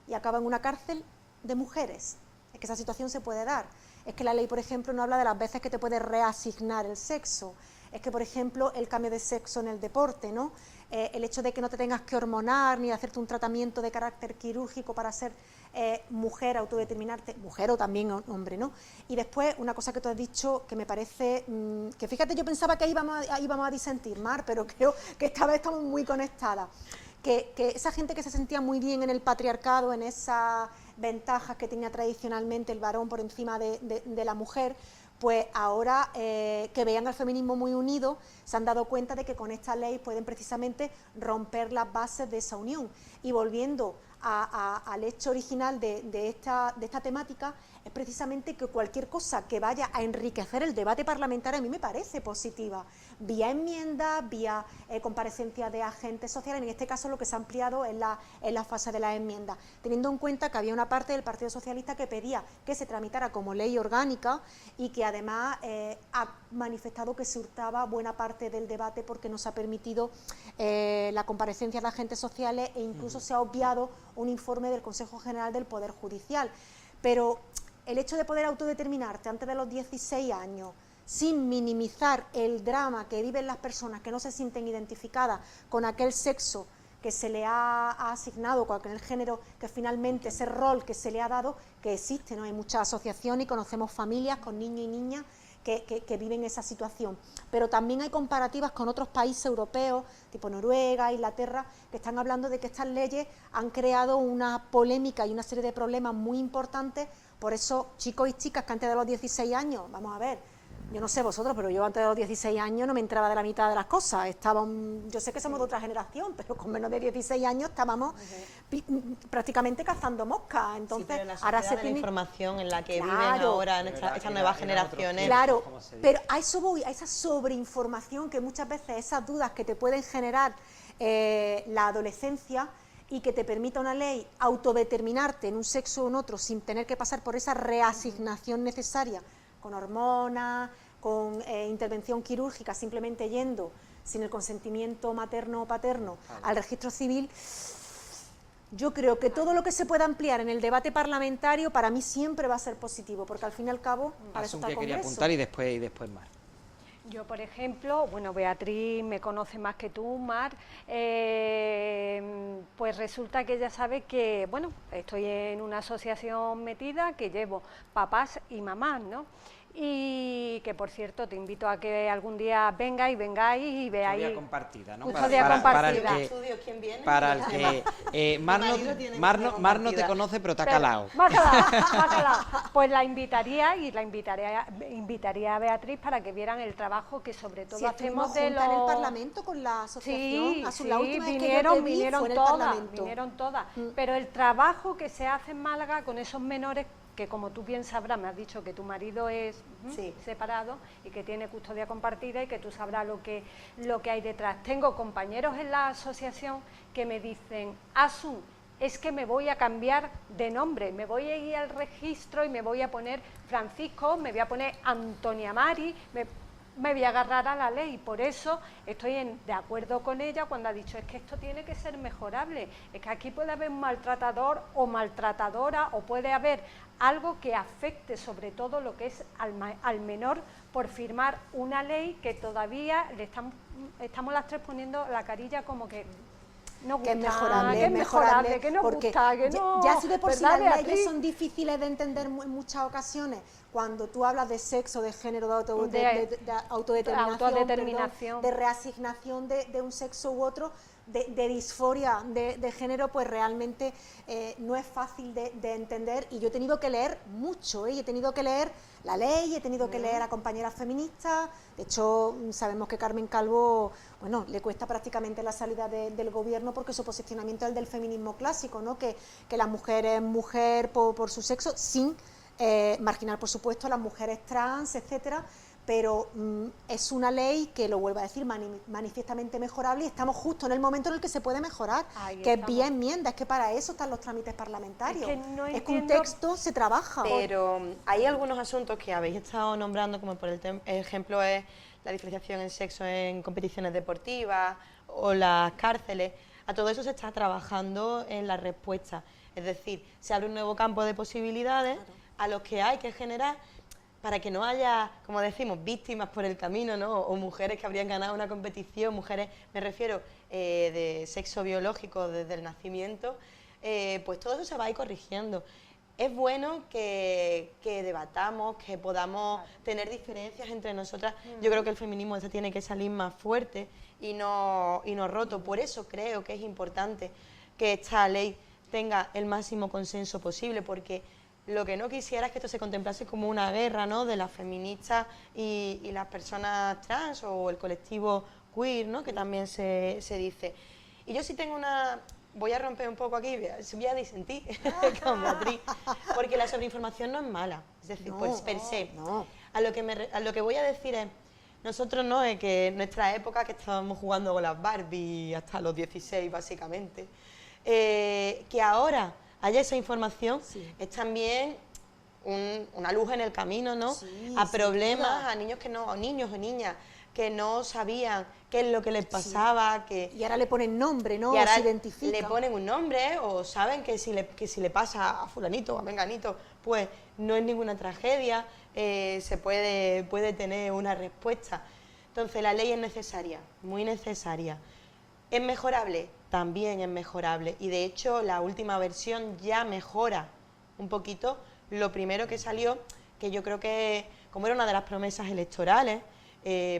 y acaba en una cárcel de mujeres. Es que esa situación se puede dar. Es que la ley, por ejemplo, no habla de las veces que te puede reasignar el sexo. Es que, por ejemplo, el cambio de sexo en el deporte, ¿no? El hecho de que no te tengas que hormonar ni hacerte un tratamiento de carácter quirúrgico para ser mujer, autodeterminarte, mujer o también hombre, ¿no? Y después, una cosa que tú has dicho que me parece, que fíjate, yo pensaba que ahí íbamos a disentir, Mar, pero creo que esta vez estamos muy conectadas. Que esa gente que se sentía muy bien en el patriarcado, en esas ventajas que tenía tradicionalmente el varón por encima de la mujer, pues ahora que vean al feminismo muy unido, se han dado cuenta de que con esta ley pueden precisamente romper las bases de esa unión. Y volviendo al hecho original de esta temática, es precisamente que cualquier cosa que vaya a enriquecer el debate parlamentario a mí me parece positiva, vía enmiendas, vía comparecencia de agentes sociales. En este caso lo que se ha ampliado es la fase de las enmiendas, teniendo en cuenta que había una parte del Partido Socialista que pedía que se tramitara como ley orgánica y que además ha manifestado que se hurtaba buena parte del debate porque no se ha permitido la comparecencia de agentes sociales e incluso se ha obviado un informe del Consejo General del Poder Judicial. Pero el hecho de poder autodeterminarte antes de los 16 años, sin minimizar el drama que viven las personas que no se sienten identificadas con aquel sexo que se le ha asignado, con aquel género que finalmente, ese rol que se le ha dado, que existe, ¿no? Hay muchas asociaciones y conocemos familias con niños y niñas que viven esa situación, pero también hay comparativas con otros países europeos, tipo Noruega, Inglaterra, que están hablando de que estas leyes han creado una polémica y una serie de problemas muy importantes. Por eso, chicos y chicas que antes de los 16 años, vamos a ver, yo no sé vosotros, pero yo antes de los 16 años no me enteraba de la mitad de las cosas. Yo sé que somos de otra generación, pero con menos de 16 años estábamos prácticamente cazando moscas. Entonces, sí, pero la ahora se de tiene la información en la que claro, viven ahora estas nuevas generaciones. Claro, pero a eso voy, a esa sobreinformación que muchas veces esas dudas que te pueden generar la adolescencia y que te permita una ley autodeterminarte en un sexo o en otro sin tener que pasar por esa reasignación necesaria con hormonas, con intervención quirúrgica, simplemente yendo sin el consentimiento materno o paterno al registro civil. Yo creo que todo lo que se pueda ampliar en el debate parlamentario para mí siempre va a ser positivo, porque al fin y al cabo para eso está el quería Congreso. apuntar y después Mar. Yo, por ejemplo, bueno, Beatriz me conoce más que tú, Mar, pues resulta que ella sabe que, bueno, estoy en una asociación metida que llevo papás y mamás, ¿no? Y que, por cierto, te invito a que algún día vengáis y veáis. Custodia compartida, ¿no? Custodia compartida. Para el que Mar no te conoce, pero te ha calado. Me ha calado. Pues la invitaría a Beatriz para que vieran el trabajo que sobre todo hacemos de los... en el Parlamento con la asociación. Sí, la última vez que yo te vi fue en el Parlamento. Vinieron todas. Pero el trabajo que se hace en Málaga con esos menores que como tú bien sabrás, me has dicho que tu marido es Sí. separado y que tiene custodia compartida y que tú sabrás lo que hay detrás. Tengo compañeros en la asociación que me dicen, Asun, es que me voy a cambiar de nombre, me voy a ir al registro y me voy a poner Francisco, me voy a poner Antonia Mari, me voy a agarrar a la ley. Por eso estoy de acuerdo con ella cuando ha dicho, es que esto tiene que ser mejorable, es que aquí puede haber un maltratador o maltratadora, o puede haber algo que afecte sobre todo lo que es al menor por firmar una ley que todavía estamos las tres poniendo la carilla como que no gusta, que es mejorable, que no porque gusta, que no... ya si de por sí ¿verdad, las leyes Beatriz? son difíciles de entender en muchas ocasiones, cuando tú hablas de sexo, de género, de autodeterminación, de reasignación de un sexo u otro, de disforia de género, pues realmente no es fácil de entender, y yo he tenido que leer mucho, y he tenido que leer la ley, he tenido que leer a compañeras feministas. De hecho, sabemos que Carmen Calvo, bueno, le cuesta prácticamente la salida del gobierno porque su posicionamiento es el del feminismo clásico, ¿no? Que la mujer es mujer por su sexo, sin marginar, por supuesto, a las mujeres trans, etcétera. Pero es una ley que, lo vuelvo a decir, manifiestamente mejorable, y estamos justo en el momento en el que se puede mejorar, que es vía enmienda. Es que para eso están los trámites parlamentarios, es que un texto se trabaja. Pero hay algunos asuntos que habéis estado nombrando, como por ejemplo es la diferenciación en sexo en competiciones deportivas o las cárceles. A todo eso se está trabajando en la respuesta, es decir, se abre un nuevo campo de posibilidades a los que hay que generar, para que no haya, como decimos, víctimas por el camino, ¿no? O mujeres que habrían ganado una competición, mujeres, me refiero, de sexo biológico desde el nacimiento, pues todo eso se va a ir corrigiendo. Es bueno que debatamos, que podamos tener diferencias entre nosotras. Yo creo que el feminismo tiene que salir más fuerte y no roto. Por eso creo que es importante que esta ley tenga el máximo consenso posible, porque lo que no quisiera es que esto se contemplase como una guerra, ¿no?, de las feministas y las personas trans o el colectivo queer, ¿no?, que también se dice. Y yo sí tengo voy a romper un poco aquí, voy a disentir con Beatriz, porque la sobreinformación no es mala, es decir, pues per se. No. A lo que voy a decir es, nosotros no, es que en nuestra época, que estábamos jugando con las Barbie hasta los 16 básicamente, que ahora haya esa información, es también una luz en el camino, ¿no? Sí, a problemas, a niños o niñas que no sabían qué es lo que les pasaba, Y ahora le ponen nombre, ¿no? Y ahora se identifican. le ponen un nombre, o saben que si le pasa a fulanito o a menganito, pues no es ninguna tragedia, se puede tener una respuesta. Entonces la ley es necesaria, muy necesaria. ¿Es mejorable? También es mejorable, y de hecho la última versión ya mejora un poquito lo primero que salió, que yo creo que, como era una de las promesas electorales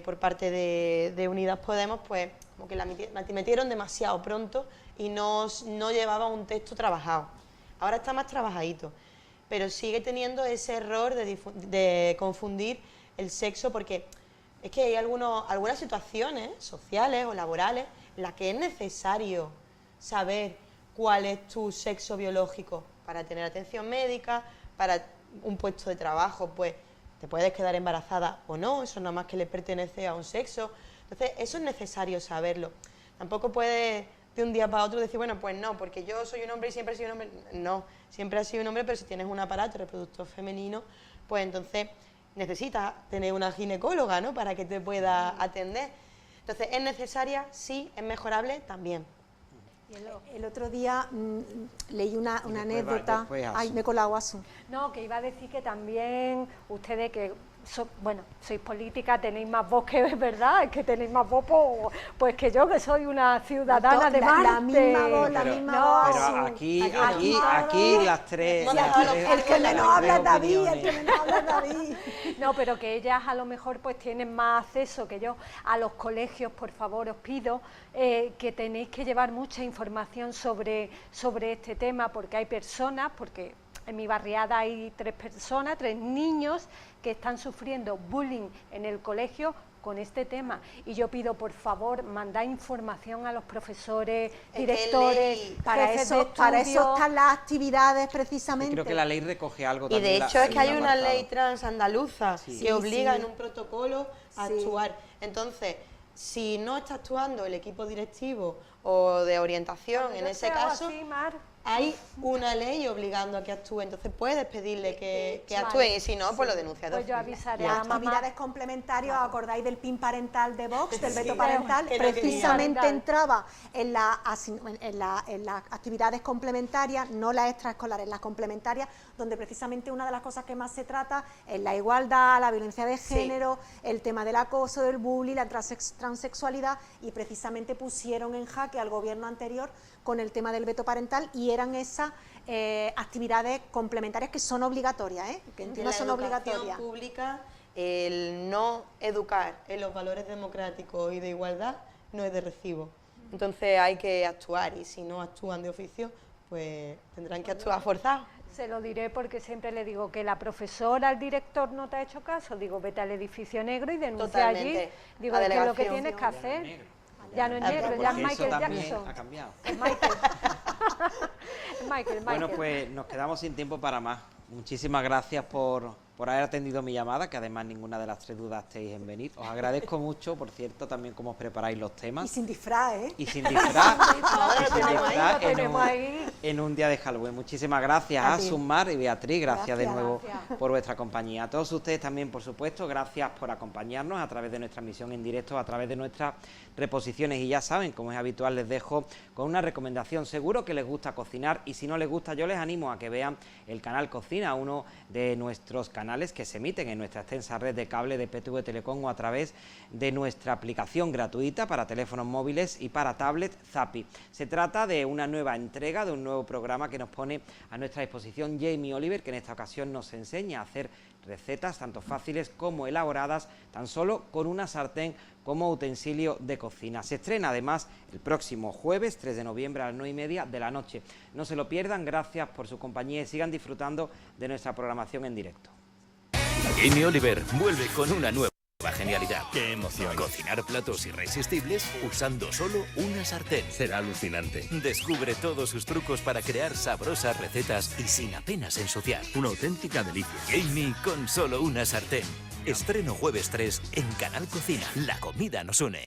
por parte de Unidas Podemos, pues como que la metieron demasiado pronto y no llevaba un texto trabajado. Ahora está más trabajadito, pero sigue teniendo ese error de confundir el sexo, porque es que hay algunas situaciones sociales o laborales en las que es necesario saber cuál es tu sexo biológico para tener atención médica, para un puesto de trabajo, pues te puedes quedar embarazada o no, eso nada más que le pertenece a un sexo. Entonces, eso es necesario saberlo. Tampoco puedes de un día para otro decir, bueno, pues no, porque yo soy un hombre y siempre he sido un hombre. No, siempre has sido un hombre, pero si tienes un aparato reproductor femenino, pues entonces necesitas tener una ginecóloga, ¿no?, para que te pueda atender. Entonces, ¿es necesaria? Sí. ¿Es mejorable? También. El otro día leí una anécdota. Ay, me he colado, Asun. No, que iba a decir que también ustedes que sois política, tenéis más voz que, ¿verdad? Es que tenéis más voz pues que yo, que soy una ciudadana de Marte. La misma voz, la misma voz. Pero aquí las tres... El que menos habla es David, el que menos habla es David. No, pero que ellas a lo mejor pues tienen más acceso que yo a los colegios. Por favor, os pido que tenéis que llevar mucha información sobre este tema, porque hay personas, porque en mi barriada hay 3 niños que están sufriendo bullying en el colegio con este tema. Y yo pido, por favor, mandar información a los profesores, directores, para jefes de eso estudio. están las actividades precisamente. Creo que la ley recoge algo Y también. de hecho es que hay una apartado. ley trans andaluza que obliga sí. en un protocolo a actuar. Entonces, si no está actuando el equipo directivo o de orientación, en Yo ese te hago caso, así, Mar. hay una ley obligando a que actúe. Entonces puedes pedirle que Vale. actúe y si no, pues lo denuncia. Pues yo avisaré Las a mamá. actividades complementarias, ¿os acordáis del PIN parental de Vox, del veto Sí, parental? que no quería. Precisamente entraba en las actividades complementarias, no las extraescolares, las complementarias, donde precisamente una de las cosas que más se trata es la igualdad, la violencia de género, el tema del acoso, del bullying, la transexualidad, y precisamente pusieron en jaque al gobierno anterior con el tema del veto parental, y eran esas actividades complementarias que son obligatorias, que entiendo son obligatorias. Pública, el no educar en los valores democráticos y de igualdad no es de recibo. Entonces hay que actuar, y si no actúan de oficio, pues tendrán que actuar forzados. Se lo diré porque siempre le digo que la profesora, al director no te ha hecho caso, digo, vete al edificio negro y denuncia allí. Totalmente. Digo, La es que lo que delegación. tienes que hacer, ya no es negro, Porque ya es eso Michael también Jackson. ha cambiado. Es Michael. Michael. Bueno, pues nos quedamos sin tiempo para más. Muchísimas gracias por haber atendido mi llamada, que además ninguna de las tres dudasteis en venir. Os agradezco mucho, por cierto, también cómo os preparáis los Y temas. sin disfraz, ¿eh? Y sin disfraz, Lo tenemos ahí. en un día de Halloween. Muchísimas gracias a Sumar y Beatriz, gracias de nuevo por vuestra compañía. A todos ustedes también, por supuesto, gracias por acompañarnos a través de nuestra emisión en directo, a través de nuestras reposiciones. Y ya saben, como es habitual, les dejo con una recomendación. Seguro que les gusta cocinar, y si no les gusta, yo les animo a que vean el canal Cocina, uno de nuestros canales que se emiten en nuestra extensa red de cable de PTV Telecom o a través de nuestra aplicación gratuita para teléfonos móviles y para tablet Zapi. Se trata de una nueva entrega, de un nuevo programa que nos pone a nuestra disposición Jamie Oliver, que en esta ocasión nos enseña a hacer recetas tanto fáciles como elaboradas, tan solo con una sartén como utensilio de cocina. Se estrena además el próximo jueves 3 de noviembre a las 9:30 de la noche. No se lo pierdan, gracias por su compañía y sigan disfrutando de nuestra programación en directo. Jamie Oliver vuelve con una nueva genialidad. ¡Qué emoción! Cocinar platos irresistibles usando solo una sartén. Será alucinante. Descubre todos sus trucos para crear sabrosas recetas y sin apenas ensuciar. Una auténtica delicia. Jamie con solo una sartén. Estreno jueves 3 en Canal Cocina. La comida nos une.